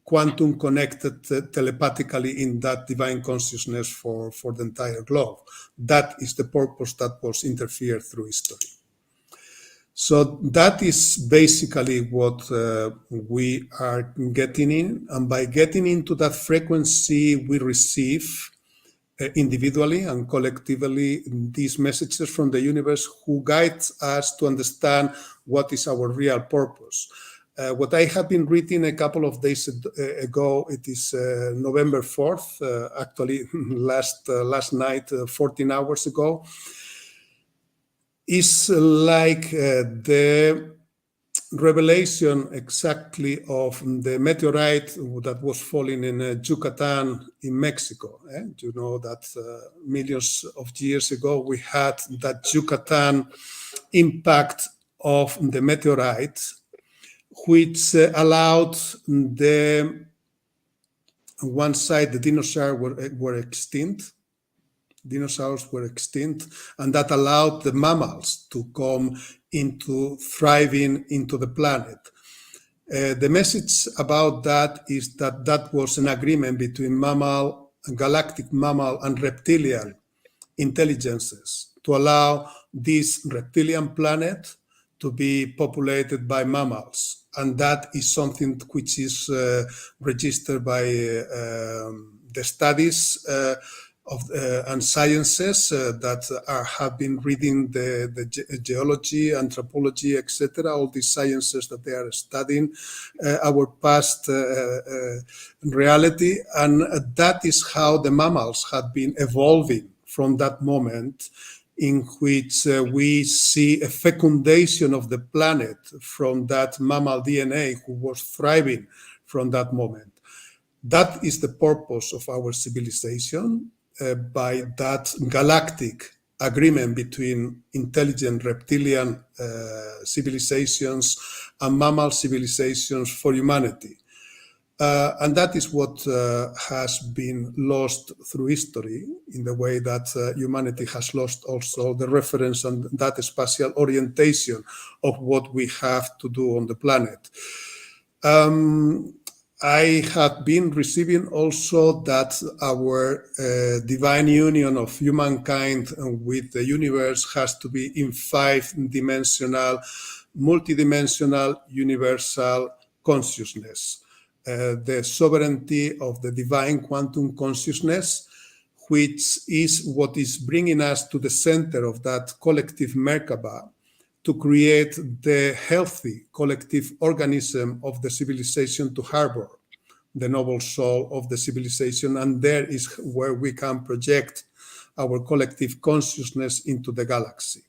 quantum connected telepathically in that divine consciousness for the entire globe. That is the purpose that was interfered through history. So that is basically what we are getting in. And by getting into that frequency, we receive individually and collectively these messages from the universe who guides us to understand what is our real purpose. What I have been reading a couple of days ago, it is November 4th, actually last night, 14 hours ago, is like the revelation exactly of the meteorite that was falling in Yucatan in Mexico. You know that millions of years ago we had that Yucatan impact of the meteorite, which allowed the one side the dinosaurs were extinct. Dinosaurs were extinct, and that allowed the mammals to come into thriving into the planet. The message about that is that that was an agreement between galactic mammal and reptilian intelligences to allow this reptilian planet to be populated by mammals. And that is something which is registered by the studies and sciences that have been reading the geology, anthropology, etc., all these sciences that they are studying our past reality. And that is how the mammals have been evolving from that moment, in which we see a fecundation of the planet from that mammal DNA who was thriving from that moment. That is the purpose of our civilization. By that galactic agreement between intelligent reptilian civilizations and mammal civilizations for humanity. And that is what has been lost through history, in the way that humanity has lost also the reference and that spatial orientation of what we have to do on the planet. I have been receiving also that our divine union of humankind with the universe has to be in 5-dimensional, multidimensional, universal consciousness. The sovereignty of the divine quantum consciousness, which is what is bringing us to the center of that collective Merkaba, to create the healthy collective organism of the civilization to harbor the noble soul of the civilization. And there is where we can project our collective consciousness into the galaxy.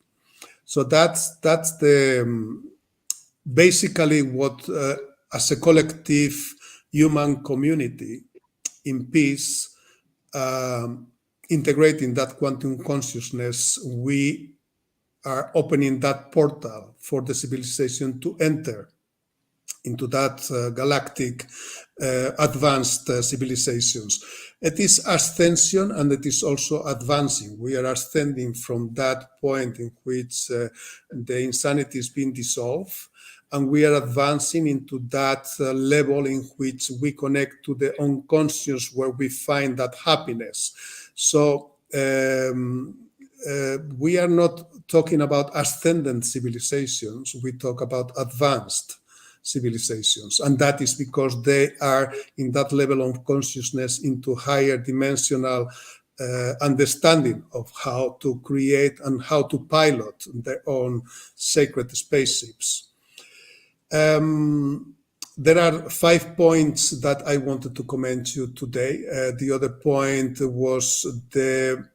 So that's the basically what as a collective human community in peace, integrating that quantum consciousness, we are opening that portal for the civilization to enter into that galactic advanced civilizations. It is ascension and it is also advancing. We are ascending from that point in which the insanity is being dissolved, and we are advancing into that level in which we connect to the unconscious, where we find that happiness. So we are not talking about ascendant civilizations, we talk about advanced civilizations, and that is because they are in that level of consciousness into higher dimensional understanding of how to create and how to pilot their own sacred spaceships. There are 5 points that I wanted to comment to today. The other point was the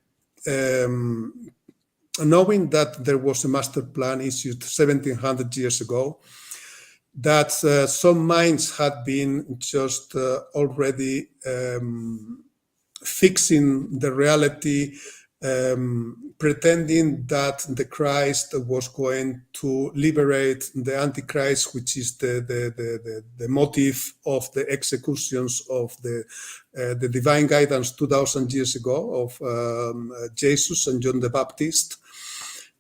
knowing that there was a master plan issued 1700 years ago, that some minds had been just already fixing the reality, pretending that the Christ was going to liberate the Antichrist, which is the motive of the executions of the divine guidance 2000 years ago of Jesus and John the Baptist.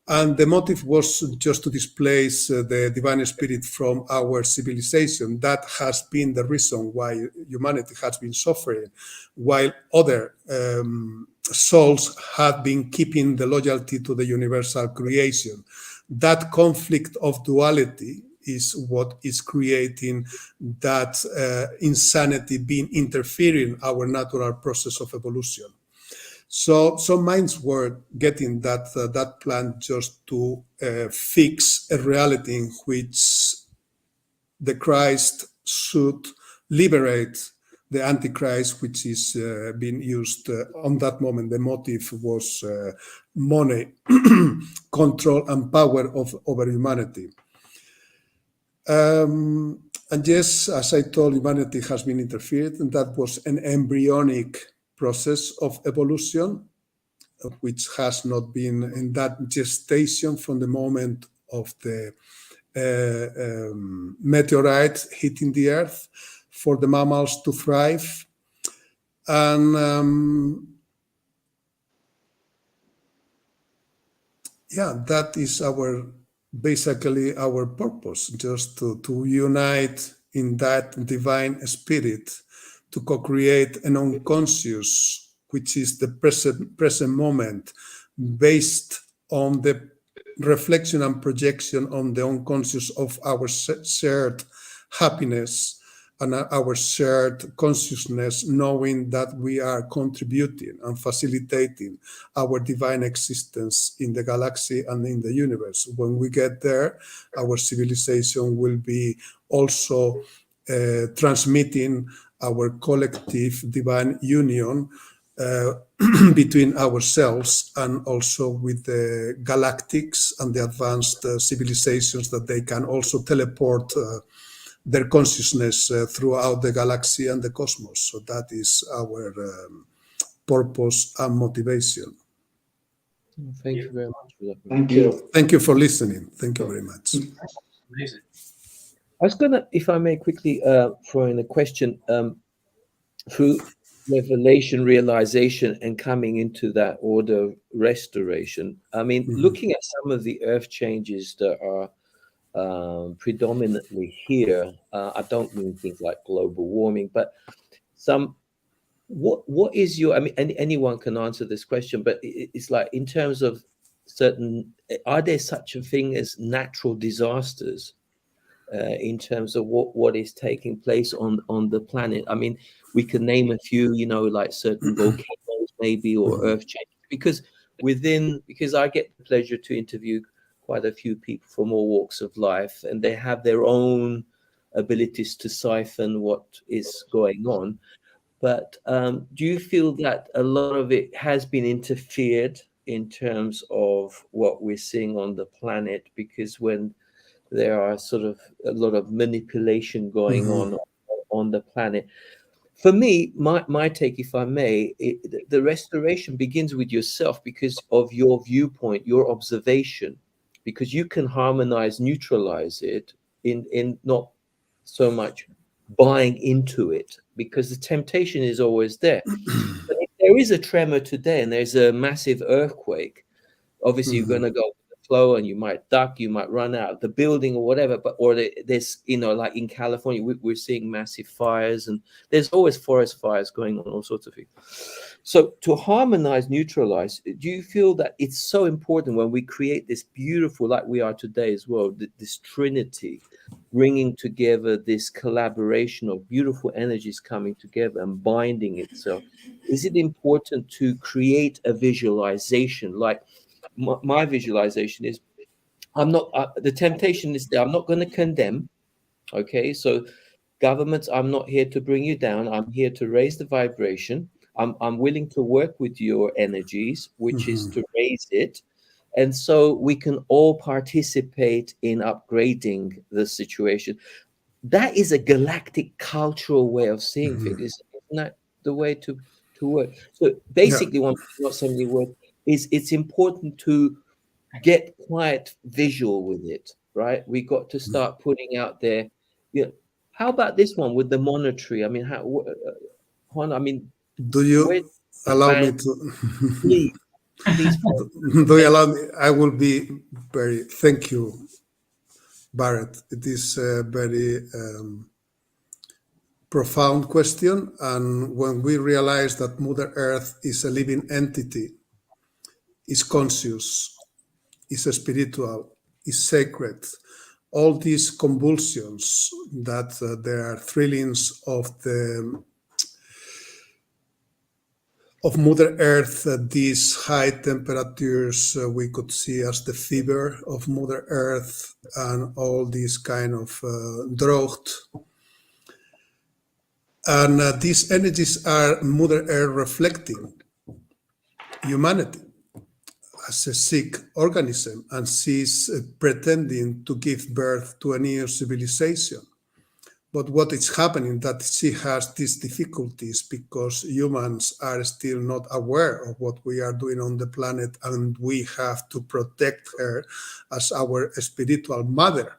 And the motive was just to displace the divine spirit from our civilization. That has been the reason why humanity has been suffering, while other souls have been keeping the loyalty to the universal creation. That conflict of duality is what is creating that insanity being interfering our natural process of evolution. So some minds were getting that plan just to fix a reality in which the Christ should liberate the Antichrist, which is being used on that moment. The motive was money, control, and power over humanity. And yes, as I told, humanity has been interfered, and that was an embryonic process of evolution, which has not been in that gestation from the moment of the meteorite hitting the earth for the mammals to thrive. And that is basically our purpose, just to unite in that divine spirit, to co-create an unconscious, which is the present moment, based on the reflection and projection on the unconscious of our shared happiness and our shared consciousness, knowing that we are contributing and facilitating our divine existence in the galaxy and in the universe. When we get there, our civilization will be also transmitting our collective divine union between ourselves and also with the galactics and the advanced civilizations, that they can also teleport their consciousness throughout the galaxy and the cosmos. So that is our purpose and motivation. Thank you very much for that. Thank you. Thank you for listening. Thank you very much. Amazing. I was gonna, if I may quickly throw in a question, through revelation, realization, and coming into that order of restoration. I mean, looking at some of the earth changes that are predominantly here, I don't mean things like global warming, but some. What is your? I mean, anyone can answer this question, but it's like in terms of certain. Are there such a thing as natural disasters? In terms of what is taking place on the planet. I mean, we can name a few, you know, like certain volcanoes maybe or earth changes, because I get the pleasure to interview quite a few people from all walks of life, and they have their own abilities to siphon what is going on. But do you feel that a lot of it has been interfered in terms of what we're seeing on the planet? Because when there are sort of a lot of manipulation going on the planet. For me, my take, if I may, the restoration begins with yourself because of your viewpoint, your observation, because you can harmonize, neutralize it in not so much buying into it, because the temptation is always there. But if there is a tremor today and there's a massive earthquake, obviously you're going to go with the flow and you might duck, you might run out of the building or whatever, but there's, you know, like in California we're seeing massive fires, and there's always forest fires going on, all sorts of things. So to harmonize, neutralize, do you feel that it's so important when we create this beautiful, like we are today as well, this trinity, bringing together this collaboration of beautiful energies coming together and binding itself? Is it important to create a visualization? Like my visualization is, I'm not, the temptation is there. I'm not going to condemn. Okay. So governments, I'm not here to bring you down. I'm here to raise the vibration. I'm willing to work with your energies, which is to raise it. And so we can all participate in upgrading the situation. That is a galactic cultural way of seeing things. Isn't that the way to work? So Yeah. basically, what somebody work is, it's important to get quite visual with it, right? We got to start putting out there, you know, how about this one with the monetary? I mean, Juan, I mean, Do where you the allow me bank, to? please, please, Do you allow me? I will be very. Thank you, Barrett. It is a very profound question, and when we realize that Mother Earth is a living entity, is conscious, is spiritual, is sacred, all these convulsions that there are thrillings of Mother Earth, these high temperatures we could see as the fever of Mother Earth, and all these kind of drought. And these energies are Mother Earth reflecting humanity as a sick organism, and she's pretending to give birth to a new civilization. But what is happening that she has these difficulties because humans are still not aware of what we are doing on the planet, and we have to protect her as our spiritual mother.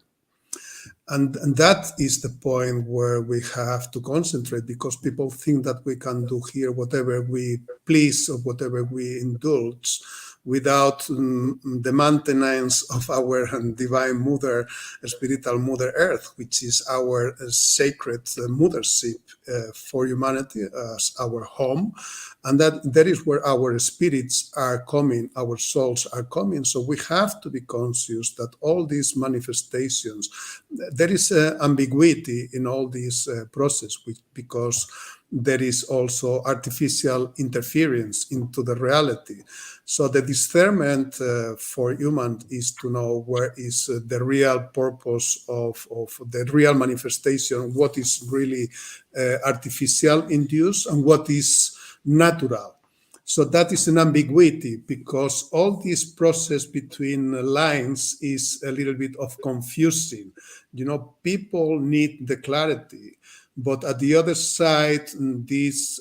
And that is the point where we have to concentrate, because people think that we can do here whatever we please or whatever we indulge without the maintenance of our divine mother, spiritual Mother Earth, which is our sacred mothership for humanity as our home. And that is where our spirits are coming, our souls are coming. So we have to be conscious that all these manifestations, there is ambiguity in all this process, because there is also artificial interference into the reality. So the discernment for humans is to know where is the real purpose of the real manifestation, what is really artificial induced and what is natural. So that is an ambiguity, because all this process between lines is a little bit of confusing. You know, people need the clarity, but at the other side, this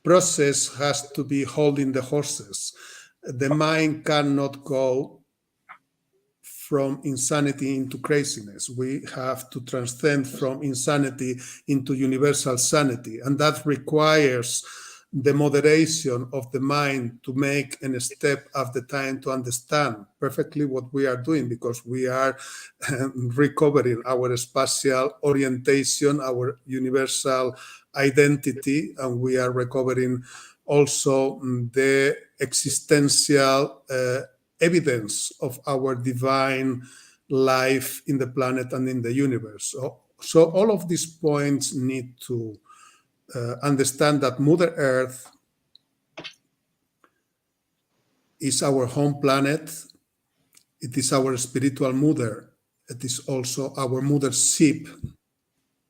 process has to be holding the horses. The mind cannot go from insanity into craziness. We have to transcend from insanity into universal sanity. And that requires the moderation of the mind to make a step at the time to understand perfectly what we are doing, because we are recovering our spatial orientation, our universal identity, and we are recovering also the existential evidence of our divine life in the planet and in the universe. So all of these points need to understand that Mother Earth is our home planet. It is our spiritual mother. It is also our mother ship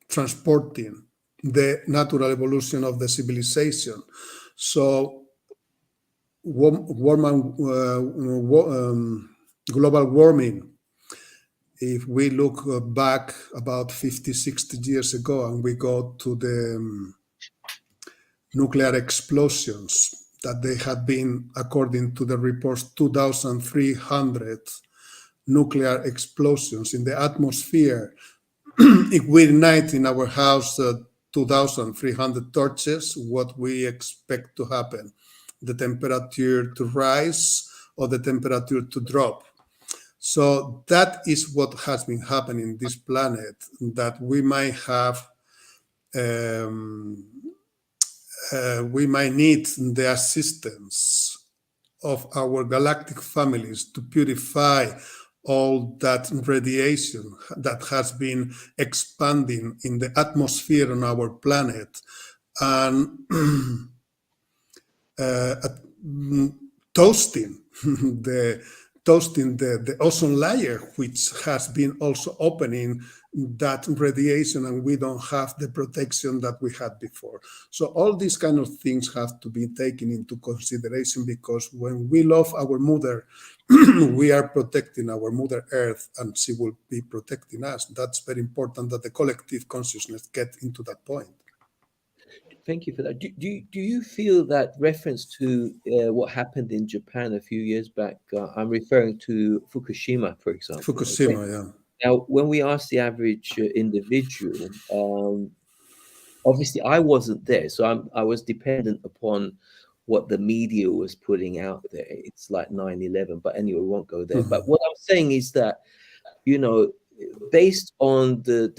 transporting the natural evolution of the civilization. So global warming, if we look back about 50, 60 years ago and we go to the nuclear explosions, that they had been, according to the reports, 2,300 nuclear explosions in the atmosphere. If we ignite in our house 2,300 torches, what we expect to happen? The temperature to rise or the temperature to drop? So that is what has been happening in this planet, that we might have we might need the assistance of our galactic families to purify all that radiation that has been expanding in the atmosphere on our planet, and toasting the ozone layer, which has been also opening that radiation, and we don't have the protection that we had before. So all these kind of things have to be taken into consideration, because when we love our mother, we are protecting our Mother Earth, and she will be protecting us. That's very important that the collective consciousness get into that point. Thank you for that. Do you feel that reference to what happened in Japan a few years back? I'm referring to Fukushima, for example. Fukushima, yeah. Now, when we ask the average individual, obviously I wasn't there, so I was dependent upon what the media was putting out there. It's like 9/11, but anyway, we won't go there. Mm-hmm. But what I'm saying is that, you know, based on the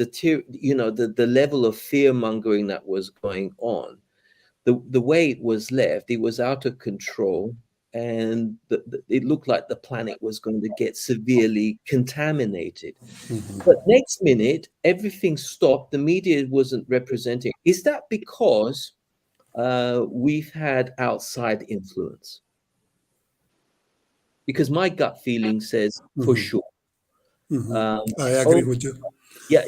level of fear mongering that was going on, the way it was left, it was out of control, and it looked like the planet was going to get severely contaminated. Mm-hmm. But next minute, everything stopped. The media wasn't representing. Is that because we've had outside influence? Because my gut feeling says for sure. Mm-hmm. I agree with you. Yeah,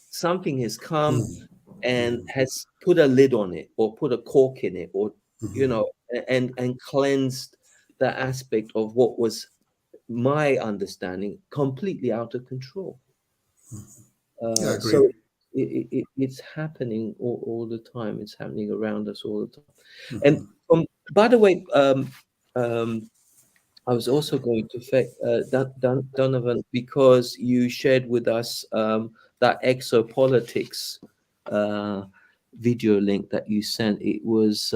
something has come and has put a lid on it, or put a cork in it, or you know, and cleansed the aspect of what was my understanding completely out of control. I agree. So it's happening all the time. It's happening around us all the time. And by the way, I was also going to thank Donovan, because you shared with us that exopolitics video link that you sent. It was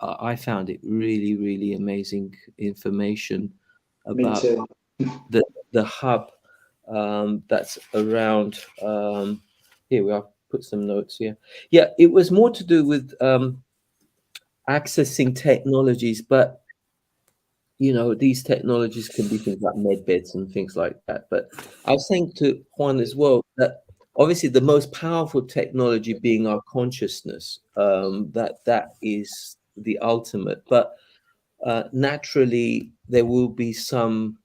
I found it really, really amazing information about the hub that's around. Here we are. Put some notes here. Yeah, it was more to do with accessing technologies, but you know, these technologies can be things like med beds and things like that. But I was saying to Juan as well that obviously the most powerful technology being our consciousness, that is the ultimate. But naturally, there will be some,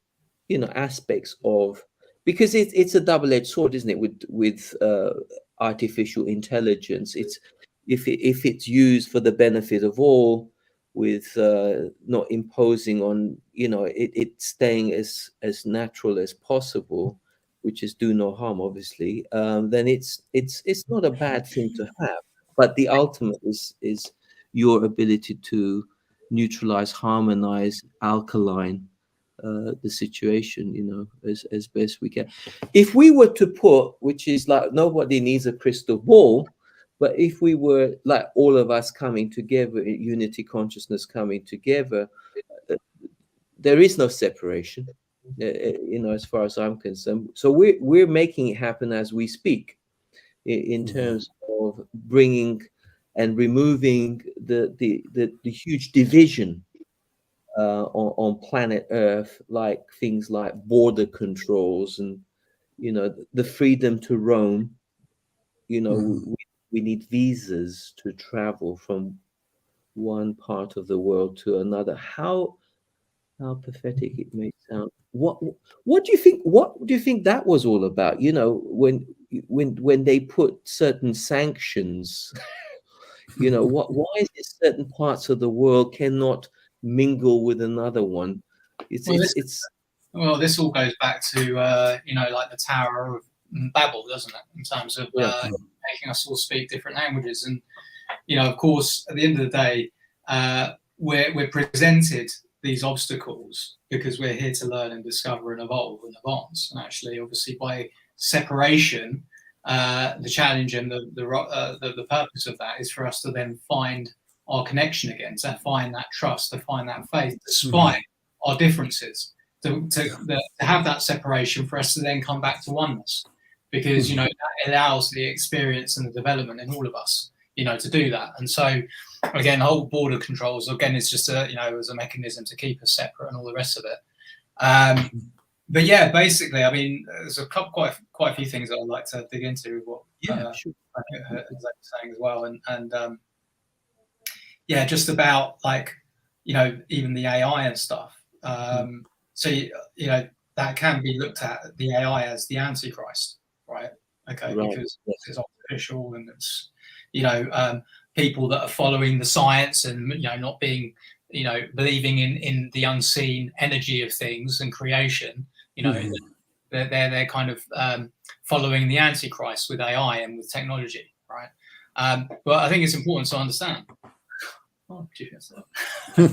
you know, aspects of, because it's a double-edged sword, isn't it? With artificial intelligence, it's if it's used for the benefit of all, with not imposing on, you know, it staying as natural as possible, which is do no harm, obviously, then it's not a bad thing to have. But the ultimate is your ability to neutralize, harmonize, alkaline the situation, as best we can. If we were to put, which is like nobody needs a crystal ball, but if we were like all of us coming together, unity consciousness coming together, there is no separation, as far as I'm concerned. So we're making it happen as we speak, in terms of bringing and removing the huge division on planet Earth, like things like border controls and the freedom to roam. We need visas to travel from one part of the world to another. How pathetic it may sound. What do you think? What do you think that was all about? When they put certain sanctions. Why is it certain parts of the world cannot mingle with another one? This all goes back to like the Tower of Babel, doesn't it? In terms of making us all speak different languages, and of course, at the end of the day, we're presented these obstacles because we're here to learn and discover and evolve and advance. And actually, obviously, by separation, the challenge and the purpose of that is for us to then find our connection again, to find that trust, to find that faith, despite our differences, to have that separation for us to then come back to oneness, because that allows the experience and the development in all of us, to do that. And so, again, the whole border controls, again, it's just as a mechanism to keep us separate and all the rest of it. But yeah, basically, I mean, there's quite a few things that I'd like to dig into with what sure. saying as well, and just about even the AI and stuff. So that can be looked at, the AI, as the Antichrist, right? Okay, right. Because it's artificial and it's people that are following the science and not being believing in the unseen energy of things and creation. They're kind of following the Antichrist with AI and with technology, right? But I think it's important to understand. Oh, geez, even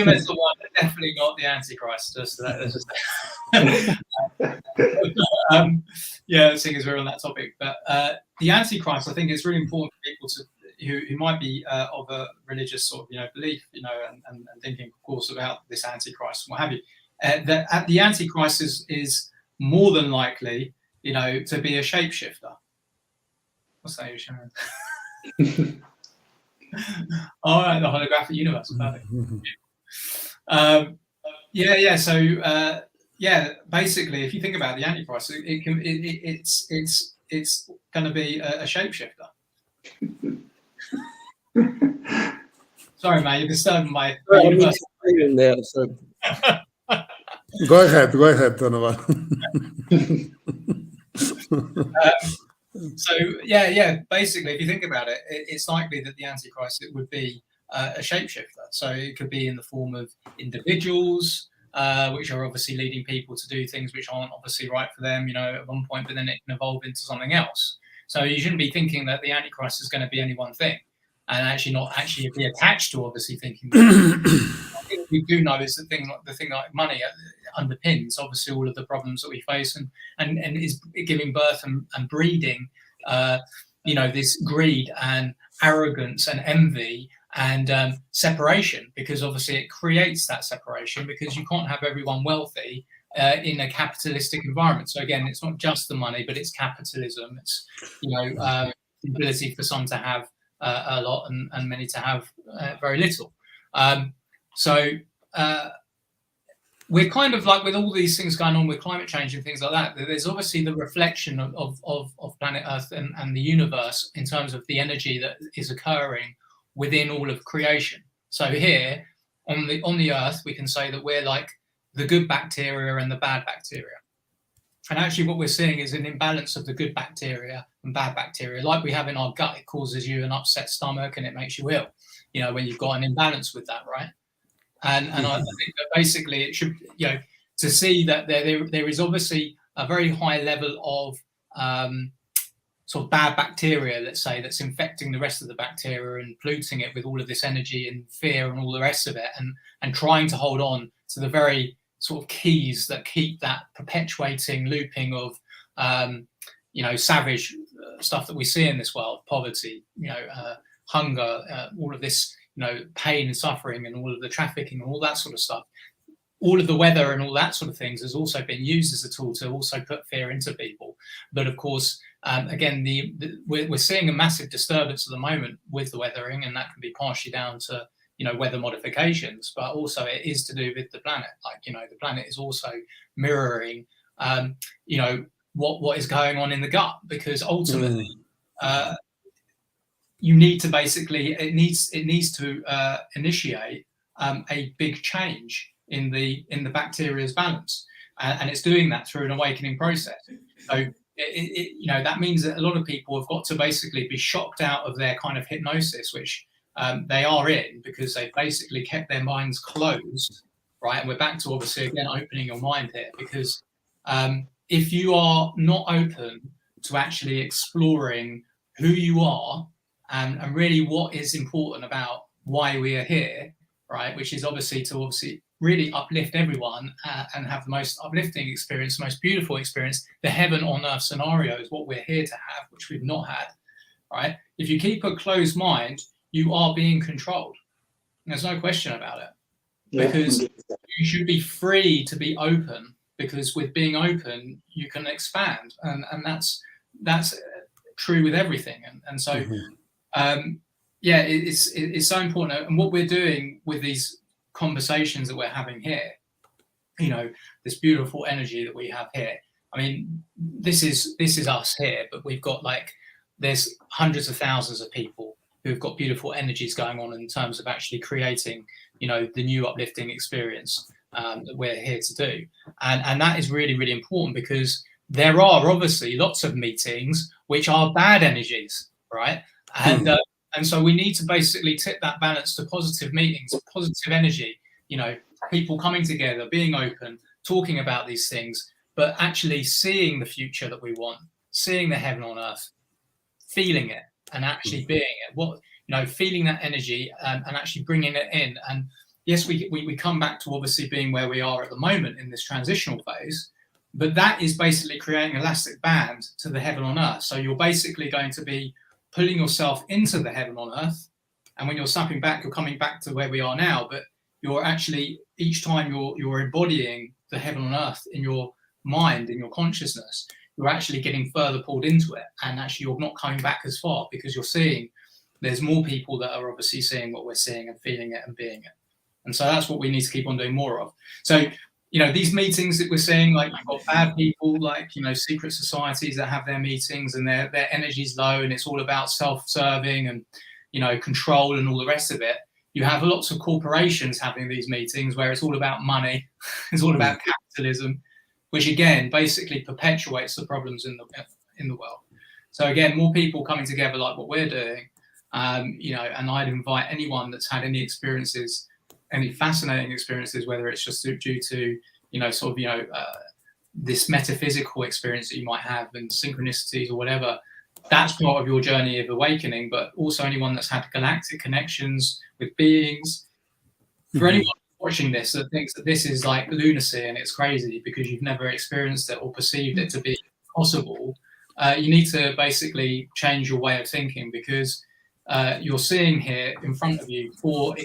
as the one, definitely not the Antichrist. Seeing as we're on that topic, but the Antichrist, I think it's really important for people who might be of a religious sort of belief, and thinking, of course, about this Antichrist and what have you. That the Antichrist is more than likely, to be a shapeshifter. What's that, Sharon? All right, the holographic universe, perfect. So basically, if you think about the Antichrist, it's going to be a shapeshifter. Sorry, man, you're disturbing my universe. Go ahead, Donovan. Basically, if you think about it, it's likely that the Antichrist, it would be a shapeshifter. So it could be in the form of individuals, which are obviously leading people to do things which aren't obviously right for them, at one point, but then it can evolve into something else. So you shouldn't be thinking that the Antichrist is going to be any one thing, and actually not actually be attached to obviously thinking. I think what we do know is the thing like money underpins obviously all of the problems that we face, and is giving birth and breeding this greed and arrogance and envy and separation, because obviously it creates that separation, because you can't have everyone wealthy in a capitalistic environment. So again, it's not just the money, but it's capitalism. It's the ability for some to have a lot and many to have very little. We're kind of like, with all these things going on with climate change and things like that, there's obviously the reflection of planet Earth and the universe in terms of the energy that is occurring within all of creation. So here on the Earth, we can say that we're like the good bacteria and the bad bacteria. And actually what we're seeing is an imbalance of the good bacteria and bad bacteria. Like we have in our gut, it causes you an upset stomach and it makes you ill, when you've got an imbalance with that, right? And I think that basically it should, to see that there is obviously a very high level of sort of bad bacteria, let's say, that's infecting the rest of the bacteria and polluting it with all of this energy and fear and all the rest of it, and trying to hold on to the very sort of keys that keep that perpetuating looping of savage stuff that we see in this world, poverty, hunger, all of this, pain and suffering, and all of the trafficking and all that sort of stuff. All of the weather and all that sort of things has also been used as a tool to also put fear into people. But of course, again, we're seeing a massive disturbance at the moment with the weathering, and that can be partially down to weather modifications, but also it is to do with the planet. Like, the planet is also mirroring what is going on in the gut, because ultimately you need to basically, it needs to initiate a big change in the bacteria's balance, and it's doing that through an awakening process. So that means that a lot of people have got to basically be shocked out of their kind of hypnosis, which they are in, because they've basically kept their minds closed, right? And we're back to, obviously, again, opening your mind here, because if you are not open to actually exploring who you are and really what is important about why we are here, right, which is obviously to really uplift everyone and have the most uplifting experience, the most beautiful experience, the heaven on earth scenario is what we're here to have, which we've not had, right? If you keep a closed mind, you are being controlled. There's no question about it. Because you should be free to be open, because with being open, you can expand. And that's true with everything. And so, it's so important. And what we're doing with these conversations that we're having here, this beautiful energy that we have here. I mean, this is us here, but we've got there's hundreds of thousands of people who've got beautiful energies going on in terms of actually creating, the new uplifting experience that we're here to do. And that is really, really important, because there are obviously lots of meetings which are bad energies, right? And so we need to basically tip that balance to positive meetings, positive energy, people coming together, being open, talking about these things, but actually seeing the future that we want, seeing the heaven on earth, feeling it, and actually being it, feeling that energy and actually bringing it in. And yes, we come back to obviously being where we are at the moment in this transitional phase, but that is basically creating an elastic band to the heaven on earth. So you're basically going to be pulling yourself into the heaven on earth. And when you're stepping back, you're coming back to where we are now, but you're actually, each time you're embodying the heaven on earth in your mind, in your consciousness, you're actually getting further pulled into it. And actually you're not coming back as far, because you're seeing there's more people that are obviously seeing what we're seeing and feeling it and being it. And so that's what we need to keep on doing more of. So, these meetings that we're seeing, like, you've got bad people, like, secret societies that have their meetings and their energy's low, and it's all about self-serving and, control and all the rest of it. You have lots of corporations having these meetings where it's all about money, it's all about capitalism, which again basically perpetuates the problems in the world. So again, more people coming together like what we're doing, and I'd invite anyone that's had any experiences, any fascinating experiences, whether it's just due to, this metaphysical experience that you might have and synchronicities or whatever, that's part of your journey of awakening, but also anyone that's had galactic connections with beings. For anyone watching this that thinks that this is like lunacy and it's crazy because you've never experienced it or perceived it to be possible, you need to basically change your way of thinking, because you're seeing here in front of you four,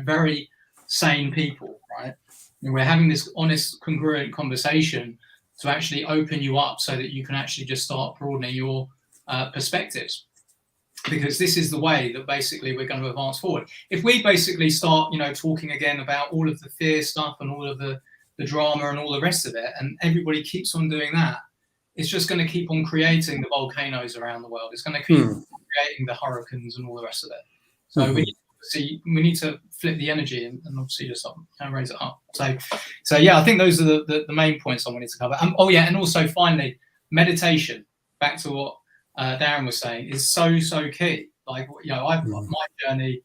very sane people, right? And we're having this honest, congruent conversation to actually open you up so that you can actually just start broadening your perspectives, because this is the way that basically we're going to advance forward. If we basically start, talking again about all of the fear stuff and all of the drama and all the rest of it, and everybody keeps on doing that, it's just going to keep on creating the volcanoes around the world. It's going to keep creating the hurricanes and all the rest of it. So we need to flip the energy and obviously just raise it up. So yeah, I think those are the main points I wanted to cover. And also finally, meditation. Back to what Darren was saying, is so key. Like, my journey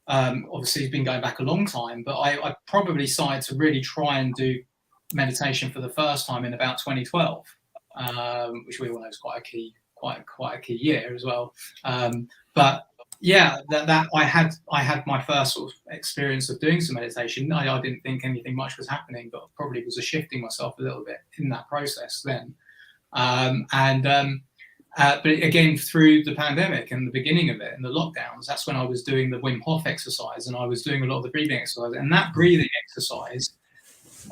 obviously has been going back a long time, but I probably started to really try and do meditation for the first time in about 2012, which we all know is quite quite a key year as well. But yeah, that I had my first sort of experience of doing some meditation. I didn't think anything much was happening, but probably was shifting myself a little bit in that process then. But again, through the pandemic and the beginning of it and the lockdowns, that's when I was doing the Wim Hof exercise, and I was doing a lot of the breathing exercise. And that breathing exercise,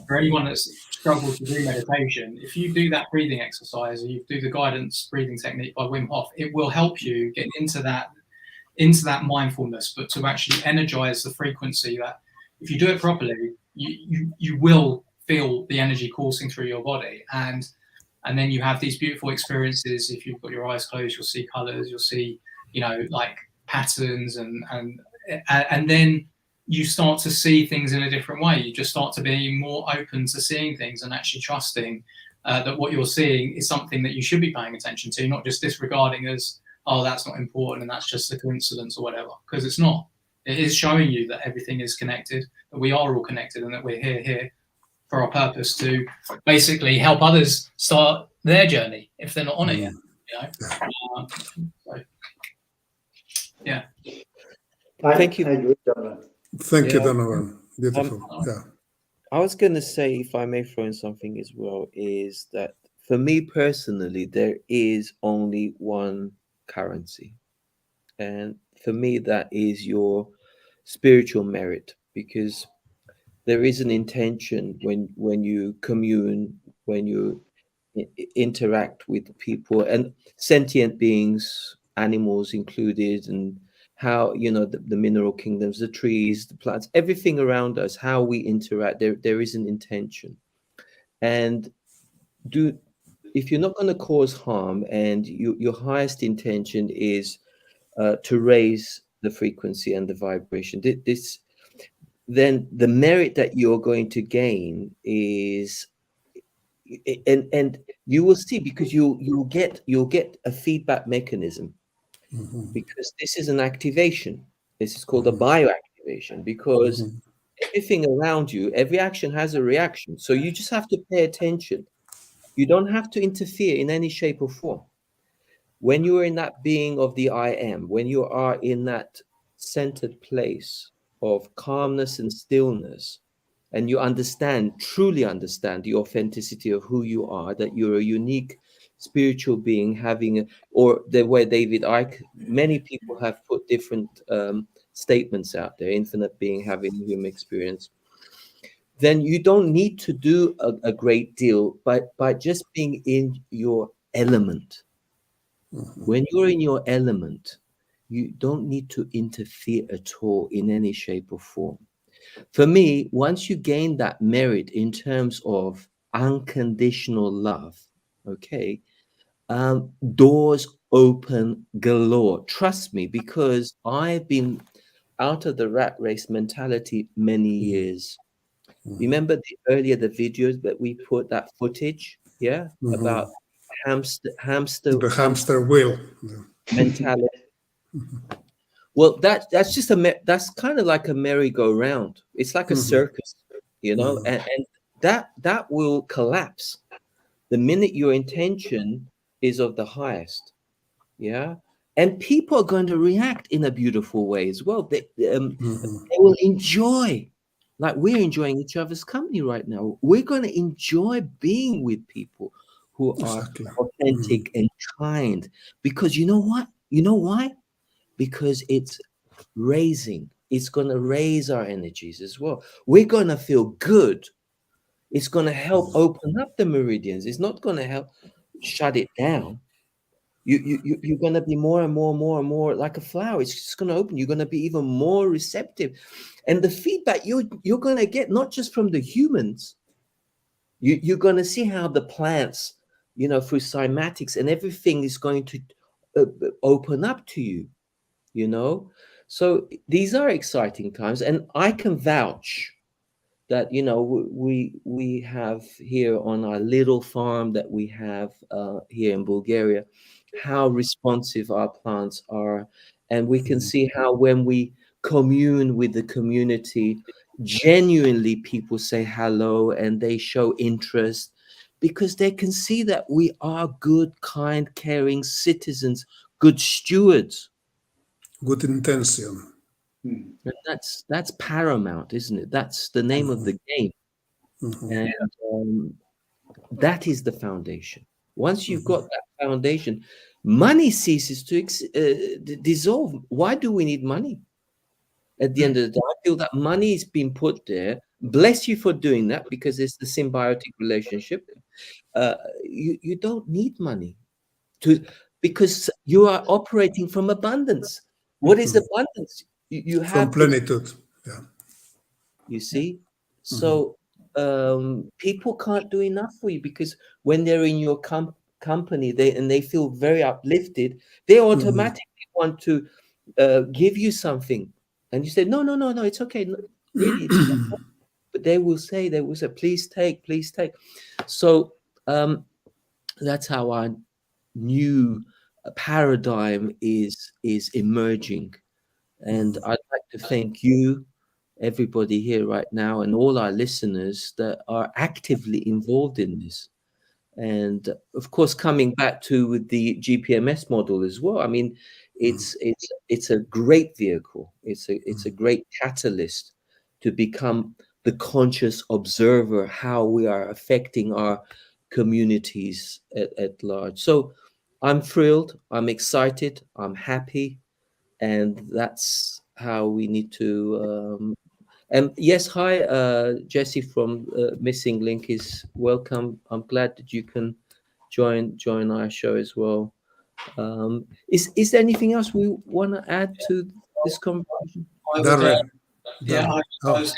for anyone that's struggled to do meditation, if you do that breathing exercise, or you do the guidance breathing technique by Wim Hof, it will help you get into that mindfulness, but to actually energize the frequency. That if you do it properly, you will feel the energy coursing through your body, and then you have these beautiful experiences. If you've got your eyes closed, you'll see colors, you'll see, like patterns, and then you start to see things in a different way. You just start to be more open to seeing things and actually trusting that what you're seeing is something that you should be paying attention to, not just disregarding as, oh, that's not important and that's just a coincidence or whatever, because it's not. It is showing you that everything is connected, that we are all connected, and that we're here for our purpose to basically help others start their journey if they're not on it yet. Yeah. Thank you. Thank you, Denovan. Beautiful. I was going to say, if I may throw in something as well, is that for me personally, there is only one currency. And for me, that is your spiritual merit, because there is an intention when you commune, when you interact with people and sentient beings, animals included, and how, the mineral kingdoms, the trees, the plants, everything around us, how we interact, there is an intention. And if you're not going to cause harm, and your highest intention is to raise the frequency and the vibration, then the merit that you're going to gain is, and you will see, because you'll get a feedback mechanism, because this is an activation. This is called a bioactivation, because everything around you, every action has a reaction. So you just have to pay attention. You don't have to interfere in any shape or form. When you are in that being of the I am, when you are in that centered place of calmness and stillness, and you truly understand the authenticity of who you are, that you're a unique spiritual being or the way David Icke, many people have put different statements out there, infinite being having a human experience, then you don't need to do a great deal by just being in your element. When you're in your element, you don't need to interfere at all in any shape or form. For me, once you gain that merit in terms of unconditional love, doors open galore. Trust me, because I've been out of the rat race mentality many years. Remember earlier the videos that we put, that footage, about the hamster wheel mentality. Well, that's kind of like a merry-go-round. It's like a circus, and that will collapse the minute your intention is of the highest. And people are going to react in a beautiful way as well. They will enjoy, like we're enjoying each other's company right now. We're going to enjoy being with people who are authentic and kind, because you know what? You know why? Because it's going to raise our energies as well. We're going to feel good. It's going to help open up the meridians. It's not going to help shut it down. You're going to be more and more like a flower. It's just going to open. You're going to be even more receptive. And the feedback you're going to get, not just from the humans, you're going to see how the plants, through cymatics and everything, is going to open up to you. So these are exciting times, and I can vouch that we have here on our little farm that we have here in Bulgaria, how responsive our plants are, and we can see how when we commune with the community, genuinely people say hello and they show interest. because they can see that we are good, kind, caring citizens, good stewards. Good intention. And that's paramount, isn't it? That's the name of the game. And that is the foundation. Once you've got that foundation, money ceases to dissolve. Why do we need money? At the end of the day, I feel that money is being put there. Bless you for doing that, because it's the symbiotic relationship. You don't need money because you are operating from abundance. What is abundance? You have From plenitude. Yeah. You see, so people can't do enough for you, because when they're in your company, they feel very uplifted, they automatically want to give you something, and you say, no, it's okay, no, really, it's not. But they will say, please take. So that's how our new paradigm is emerging, and I'd like to thank you, everybody here right now, and all our listeners that are actively involved in this. And of course, coming back to the GPMS model as well, I mean, it's a great vehicle. It's a great catalyst to become the conscious observer, how we are affecting our communities at large. So I'm thrilled, I'm excited, I'm happy, and that's how we need to and yes, hi, Jesse from Missing Link is welcome. I'm glad that you can join our show as well. Is there anything else we want to add to this conversation? Darren. I would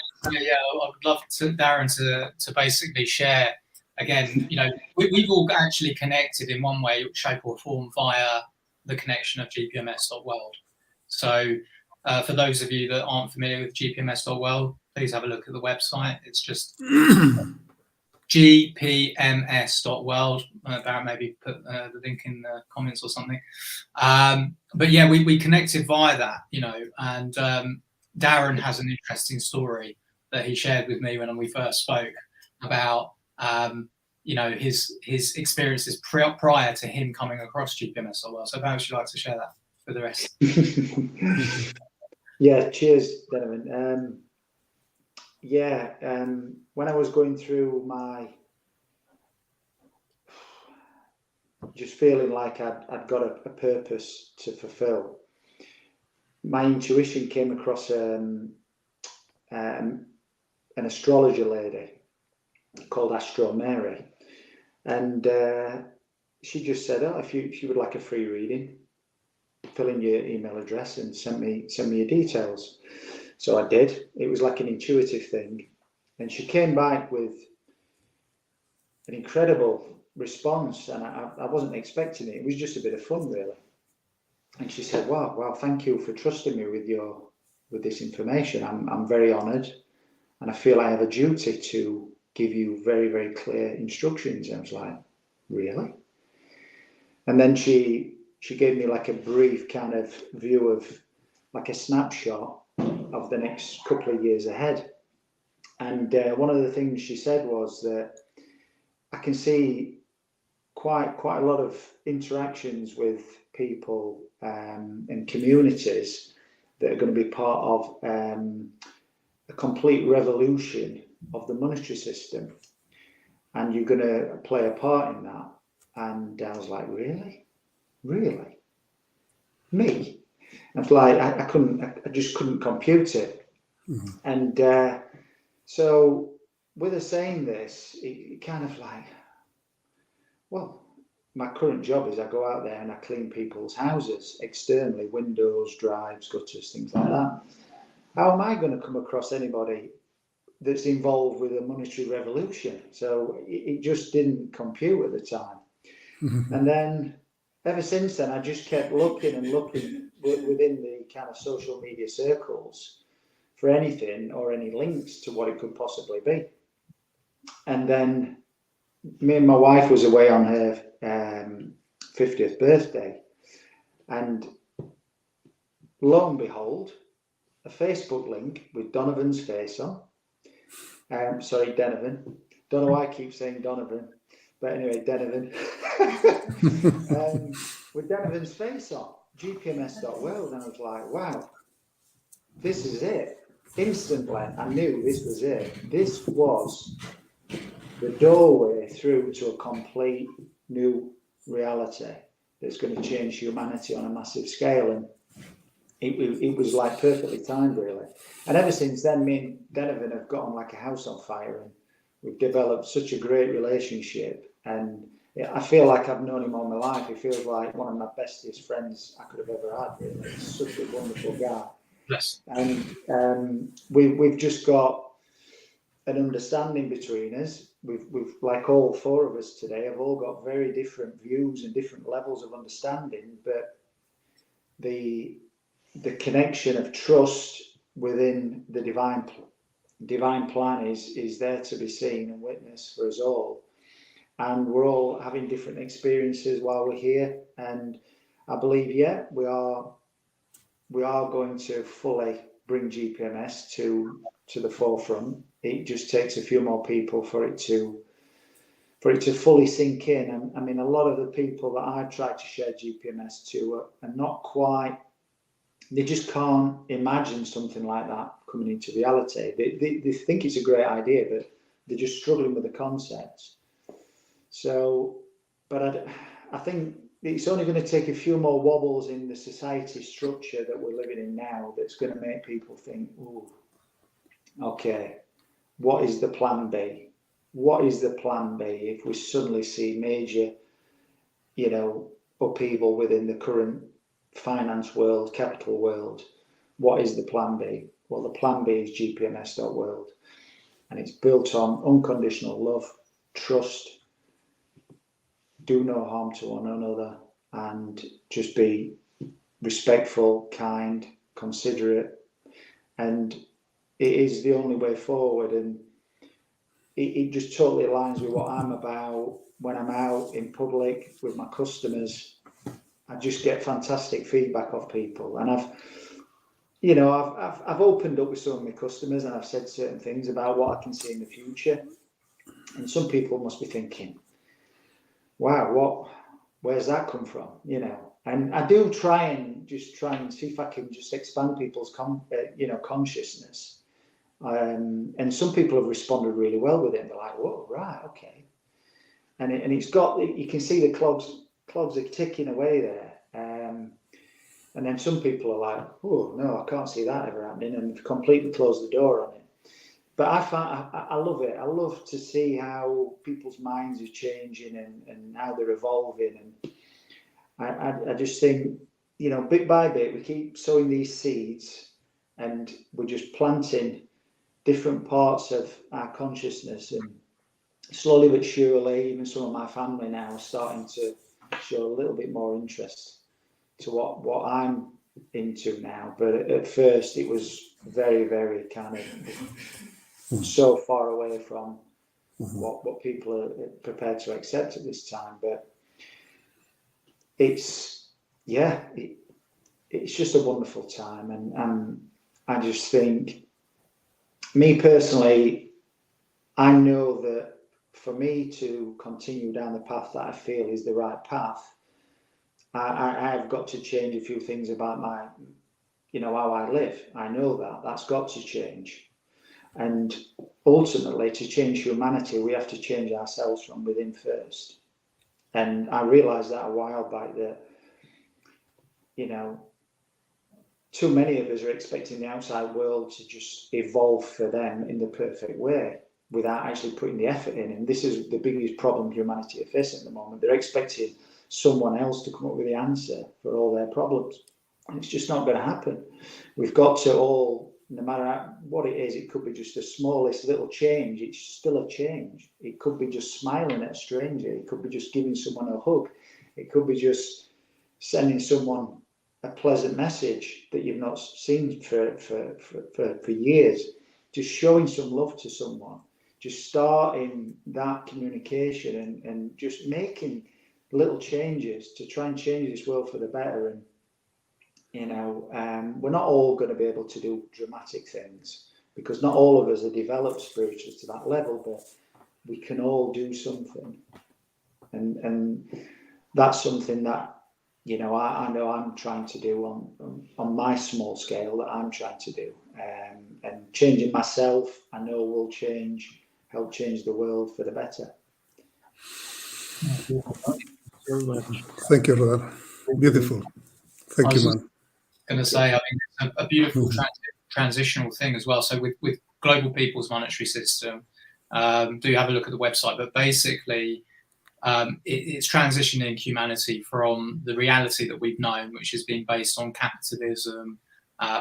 love Darren to basically share again. You know, we've all actually connected in one way, shape, or form via the connection of GPMS.world. So. For those of you that aren't familiar with GPMS.world, please have a look at the website. It's just GPMS.world. Darren maybe put the link in the comments or something. But yeah, we connected via that, you know, and Darren has an interesting story that he shared with me when we first spoke about, you know, his experiences prior to him coming across GPMS.world. So perhaps you'd like to share that for the rest. Yeah, cheers, Denovan. When I was going through my, just feeling like I'd got a purpose to fulfill, my intuition came across an astrologer lady called Astro Mary, and she just said, "Oh, if you would like a free reading, fill in your email address and send me your details." So I did. It was like an intuitive thing, and she came back with an incredible response, and I wasn't expecting it. It was just a bit of fun, really. And she said, "Wow, thank you for trusting me with this information. I'm very honoured, and I feel I have a duty to give you very, very clear instructions." And I was like, "Really?" And then she gave me like a brief kind of view of like a snapshot of the next couple of years ahead. And one of the things she said was that I can see quite a lot of interactions with people and communities that are going to be part of a complete revolution of the monetary system. And you're going to play a part in that. And I was like, really? Me? I was like, I just couldn't compute it. And so with her saying this, it kind of like, well, my current job is I go out there and I clean people's houses externally, windows, drives, gutters, things like that. How am I going to come across anybody that's involved with a monetary revolution? So it just didn't compute at the time. And then ever since then, I just kept looking within the kind of social media circles for anything or any links to what it could possibly be. And then me and my wife was away on her 50th birthday, and lo and behold, a Facebook link with Donovan's face on. Sorry, Denovan. Don't know why I keep saying Donovan, But anyway, Denovan. With Denovan's face on, GPMS.world, and I was like, wow, this is it. Instantly, I knew this was it. This was the doorway through to a complete new reality that's going to change humanity on a massive scale. And it was like perfectly timed, really. And ever since then, me and Denovan have got on like a house on fire, and we've developed such a great relationship. And I feel like I've known him all my life. He feels like one of my bestest friends I could have ever had, really. He's such a wonderful guy. Yes. And we've just got an understanding between us. We've like all four of us today have all got very different views and different levels of understanding, but the connection of trust within the divine plan is there to be seen and witnessed for us all. And we're all having different experiences while we're here. And I believe, yeah, we are going to fully bring GPMS to the forefront. It just takes a few more people for it to fully sink in. And I mean, a lot of the people that I've tried to share GPMS to are not quite. They just can't imagine something like that coming into reality. They think it's a great idea, but they're just struggling with the concepts. So, but I think it's only going to take a few more wobbles in the society structure that we're living in now that's going to make people think, ooh, okay, what is the plan B? What is the plan B if we suddenly see major, upheaval within the current finance world, capital world? What is the plan B? Well, the plan B is GPMS.world, and it's built on unconditional love, trust, do no harm to one another, and just be respectful, kind, considerate. And it is the only way forward. And it just totally aligns with what I'm about. When I'm out in public with my customers, I just get fantastic feedback off people. And I've opened up with some of my customers, and I've said certain things about what I can see in the future. And some people must be thinking, wow, where's that come from? And I do try and see if I can just expand people's consciousness. And some people have responded really well with it. They're like, whoa, right, okay. And it's got, you can see the clogs are ticking away there. And then some people are like, oh, no, I can't see that ever happening, and completely close the door on it. But I love it. I love to see how people's minds are changing and how they're evolving. And I just think, bit by bit, we keep sowing these seeds, and we're just planting different parts of our consciousness. And slowly but surely, even some of my family now are starting to show a little bit more interest to what I'm into now. But at first, it was very, very kind of so far away from what people are prepared to accept at this time. But it's just a wonderful time. And I just think, me personally, I know that for me to continue down the path that I feel is the right path, I've got to change a few things about my, how I live. I know that's got to change. And ultimately, to change humanity, we have to change ourselves from within first. And I realised that a while back, that, too many of us are expecting the outside world to just evolve for them in the perfect way without actually putting the effort in. And this is the biggest problem humanity are facing at the moment. They're expecting someone else to come up with the answer for all their problems. And it's just not going to happen. We've got to all, no matter what it is, it could be just the smallest little change. It's still a change. It could be just smiling at a stranger. It could be just giving someone a hug. It could be just sending someone a pleasant message that you've not seen for years. Just showing some love to someone. Just starting that communication and just making little changes to try and change this world for the better. And we're not all going to be able to do dramatic things, because not all of us are developed spiritually to that level, but we can all do something. and that's something that, you know, I know I'm trying to do on my small scale, that I'm trying to do, and changing myself, I know will help change the world for the better. Thank you, Rodan. Beautiful. Thank you, man. Going to say, I mean, it's a beautiful transitional thing as well. So with Global People's Monetary System, do have a look at the website, but basically it's transitioning humanity from the reality that we've known, which has been based on capitalism,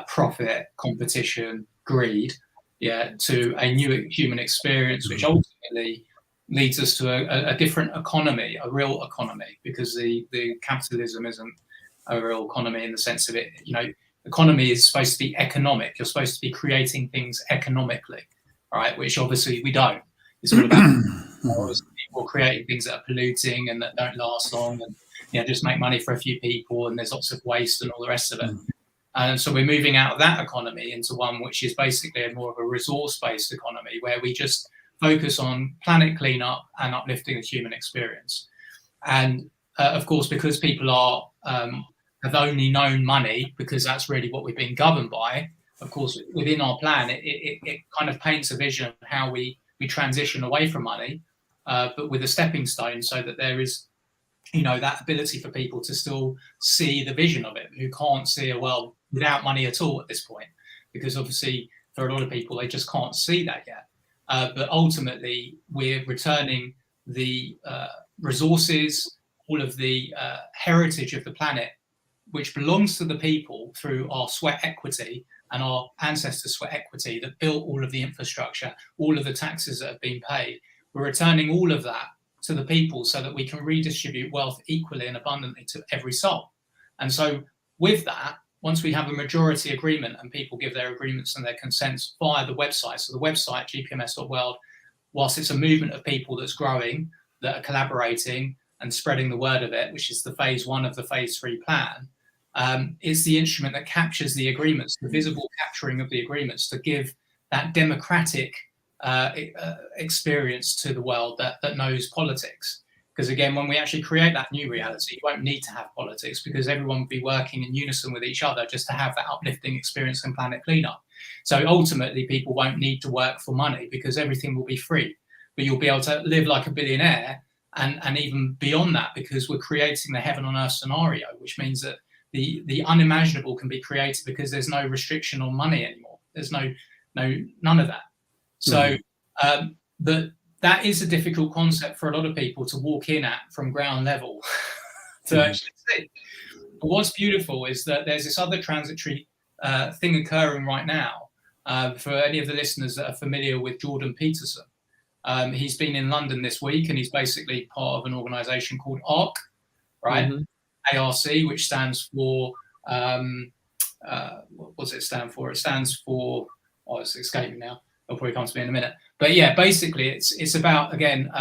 profit, competition, greed, to a new human experience, which ultimately leads us to a different economy, a real economy, because the capitalism isn't a real economy in the sense of it, you know, economy is supposed to be economic. You're supposed to be creating things economically, right? Which obviously we don't. It's all about people creating things that are polluting and that don't last long, and, you know, just make money for a few people, and there's lots of waste and all the rest of it. And so we're moving out of that economy into one which is basically more of a resource-based economy, where we just focus on planet cleanup and uplifting the human experience. And of course, because people are have only known money, because that's really what we've been governed by, of course, within our plan, it kind of paints a vision of how we transition away from money, but with a stepping stone, so that there is, you know, that ability for people to still see the vision of it, who can't see a world without money at all at this point, because obviously for a lot of people, they just can't see that yet. But ultimately, we're returning the resources, all of the heritage of the planet, which belongs to the people through our sweat equity and our ancestors' sweat equity that built all of the infrastructure, all of the taxes that have been paid. We're returning all of that to the people so that we can redistribute wealth equally and abundantly to every soul. And so with that, once we have a majority agreement and people give their agreements and their consents via the website, so the website, gpms.world, whilst it's a movement of people that's growing, that are collaborating and spreading the word of it, which is the phase 1 of the phase 3 plan, is the instrument that captures the agreements, the visible capturing of the agreements, to give that democratic experience to the world that knows politics. Because again, when we actually create that new reality, you won't need to have politics, because everyone will be working in unison with each other just to have that uplifting experience and planet cleanup. So ultimately, people won't need to work for money, because everything will be free. But you'll be able to live like a billionaire, and even beyond that, because we're creating the heaven on earth scenario, which means that the unimaginable can be created, because there's no restriction on money anymore. There's none of that. So, but that is a difficult concept for a lot of people to walk in at from ground level to actually see. But what's beautiful is that there's this other transitory thing occurring right now. For any of the listeners that are familiar with Jordan Peterson, he's been in London this week, and he's basically part of an organization called ARC, right? ARC, which stands for, what does it stand for? It stands for, it's escaping now. It'll probably come to me in a minute. But yeah, basically it's about, again,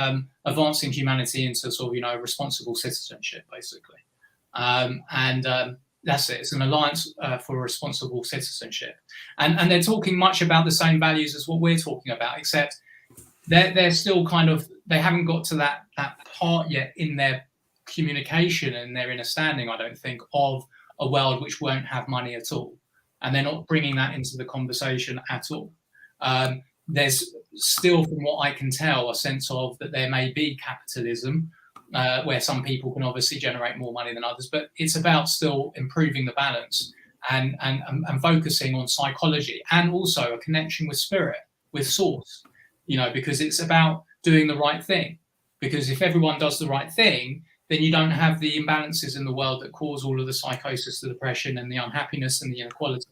advancing humanity into sort of, you know, responsible citizenship, basically. That's it. It's an alliance for responsible citizenship. And they're talking much about the same values as what we're talking about, except they're still kind of, they haven't got to that part yet in their communication and their understanding, I don't think, of a world which won't have money at all. And they're not bringing that into the conversation at all. There's still, from what I can tell, a sense of that there may be capitalism, where some people can obviously generate more money than others, but it's about still improving the balance and focusing on psychology, and also a connection with spirit, with source, you know, because it's about doing the right thing. Because if everyone does the right thing, then you don't have the imbalances in the world that cause all of the psychosis, the depression, and the unhappiness and the inequality.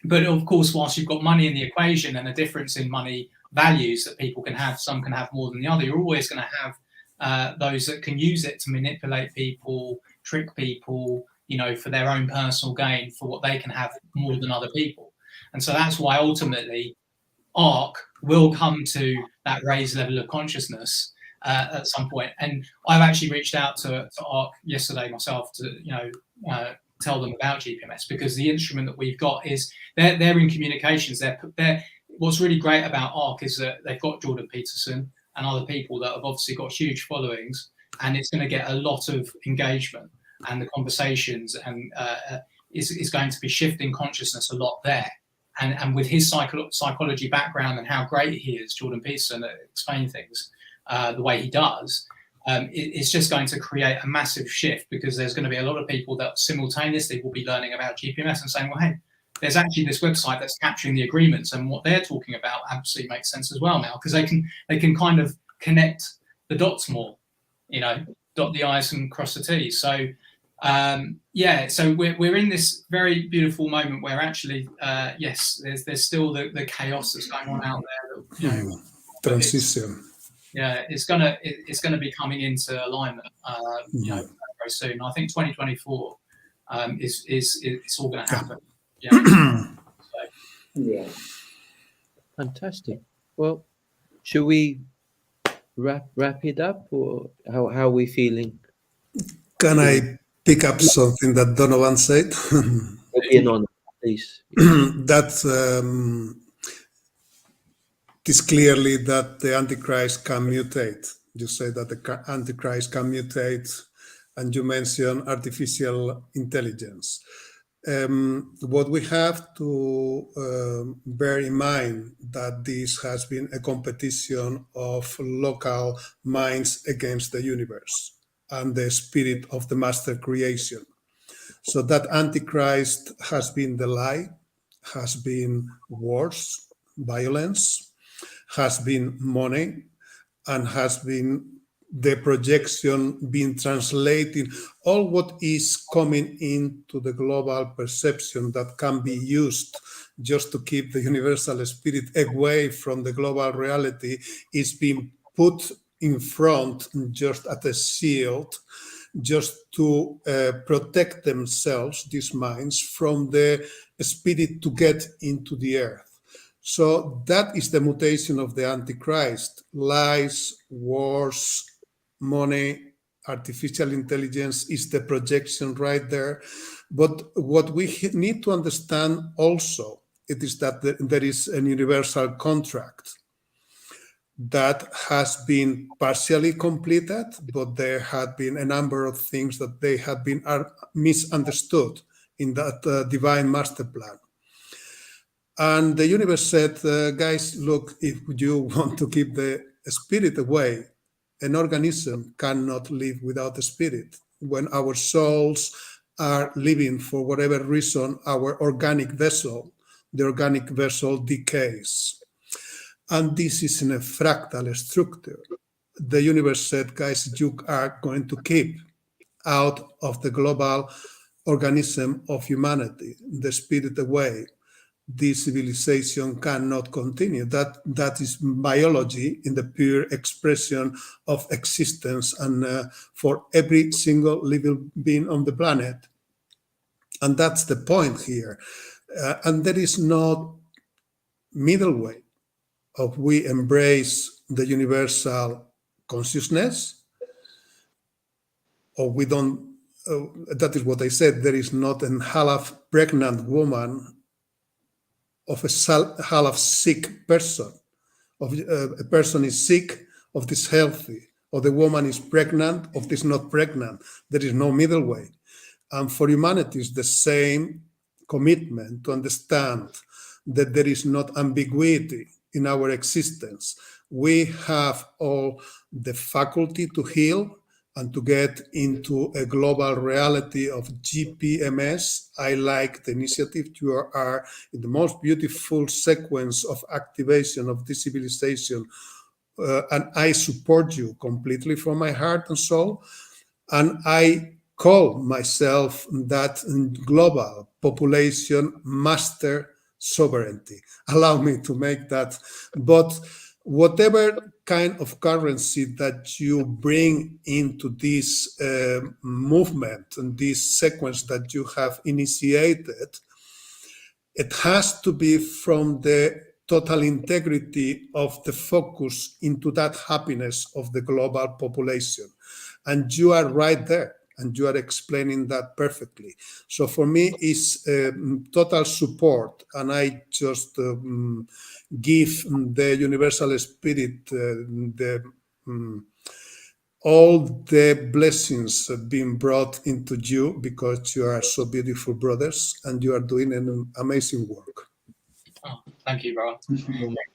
But of course, whilst you've got money in the equation and a difference in money values that people can have, some can have more than the other, you're always going to have those that can use it to manipulate people, trick people, you know, for their own personal gain, for what they can have more than other people. And so that's why ultimately ARC will come to that raised level of consciousness at some point. And I've actually reached out to ARC yesterday myself to, you know, tell them about GPMS, because the instrument that we've got is they're in communications. They're what's really great about ARC is that they've got Jordan Peterson, and other people that have obviously got huge followings, and it's going to get a lot of engagement, and the conversations and is going to be shifting consciousness a lot there. And with his psychology background and how great he is, Jordan Peterson, at explaining things the way he does, it's just going to create a massive shift, because there's going to be a lot of people that simultaneously will be learning about GPMS and saying, well, hey, there's actually this website that's capturing the agreements, and what they're talking about absolutely makes sense as well now, because they can kind of connect the dots more, dot the I's and cross the T's. So so we're in this very beautiful moment where actually, yes, there's still the chaos that's going on out there. That, transition. It's gonna be coming into alignment, very soon. I think 2024 it's all gonna happen. Yeah. Fantastic. Well, should we wrap it up, or how are we feeling? Can I pick up something that Donovan said? In on, please. That is clearly that the Antichrist can mutate. You say that the Antichrist can mutate, and you mentioned artificial intelligence. What we have to bear in mind that this has been a competition of local minds against the universe and the spirit of the master creation. So that Antichrist has been the lie, has been wars, violence, has been money, and has been the projection being translated, all what is coming into the global perception that can be used just to keep the universal spirit away from the global reality is being put in front just as a shield, just to protect themselves, these minds, from the spirit to get into the earth. So that is the mutation of the Antichrist: lies, wars, money, artificial intelligence is the projection right there. But what we need to understand also, it is that there is an universal contract that has been partially completed, but there had been a number of things that they had been misunderstood in that divine master plan. And the universe said, guys, look, if you want to keep the spirit away, an organism cannot live without a spirit. When our souls are living, for whatever reason, our organic vessel, the organic vessel decays. And this is in a fractal structure. The universe said, guys, you are going to keep out of the global organism of humanity the spirit away. This civilization cannot continue. That is biology in the pure expression of existence, and for every single living being on the planet. And that's the point here. And there is no middle way of we embrace the universal consciousness, or we don't. That is what I said. There is not a half pregnant woman of a half sick person, of a person is sick, of this healthy, or the woman is pregnant, of this not pregnant. There is no middle way. And for humanity, it's the same commitment to understand that there is not ambiguity in our existence. We have all the faculty to heal and to get into a global reality of GPMS. I like the initiative. You are in the most beautiful sequence of activation of this civilization. And I support you completely from my heart and soul. And I call myself that global population master sovereignty. Allow me to make that. But whatever kind of currency that you bring into this movement and this sequence that you have initiated, it has to be from the total integrity of the focus into that happiness of the global population. And you are right there. and you are explaining that perfectly. So for me, it's total support, and I just give the universal spirit all the blessings being brought into you, because you are so beautiful brothers and you are doing an amazing work. Oh, thank you, bro.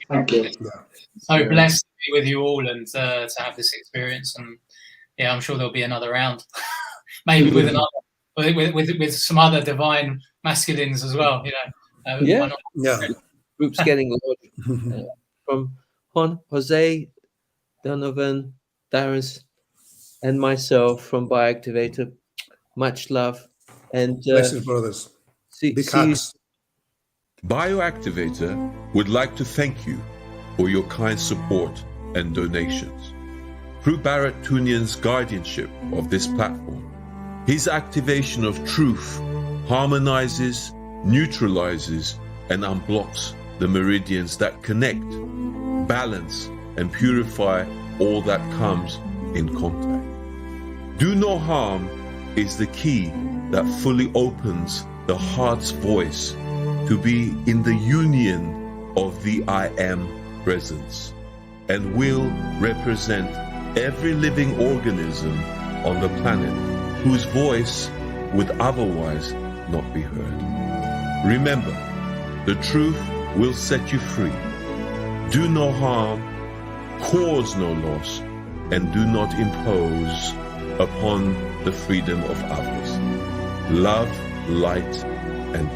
Thank you. Yeah. So blessed to be with you all and to have this experience. And yeah, I'm sure there'll be another round, maybe with another, with some other divine masculines as well. You know, Yeah. Yeah. Group's getting large. From Juan Jośe, Denovan, Darren, and myself from Bioactivator. Much love, and Blessings, brothers. see Big you. hugs. Bioactivator would like to thank you for your kind support and donations. Through Barrett Tunian's guardianship of this platform, his activation of truth harmonizes, neutralizes, and unblocks the meridians that connect, balance, and purify all that comes in contact. Do no harm is the key that fully opens the heart's voice to be in the union of the I Am presence, and will represent every living organism on the planet whose voice would otherwise not be heard. Remember, the truth will set you free. Do no harm, cause no loss, and do not impose upon the freedom of others. Love, light, and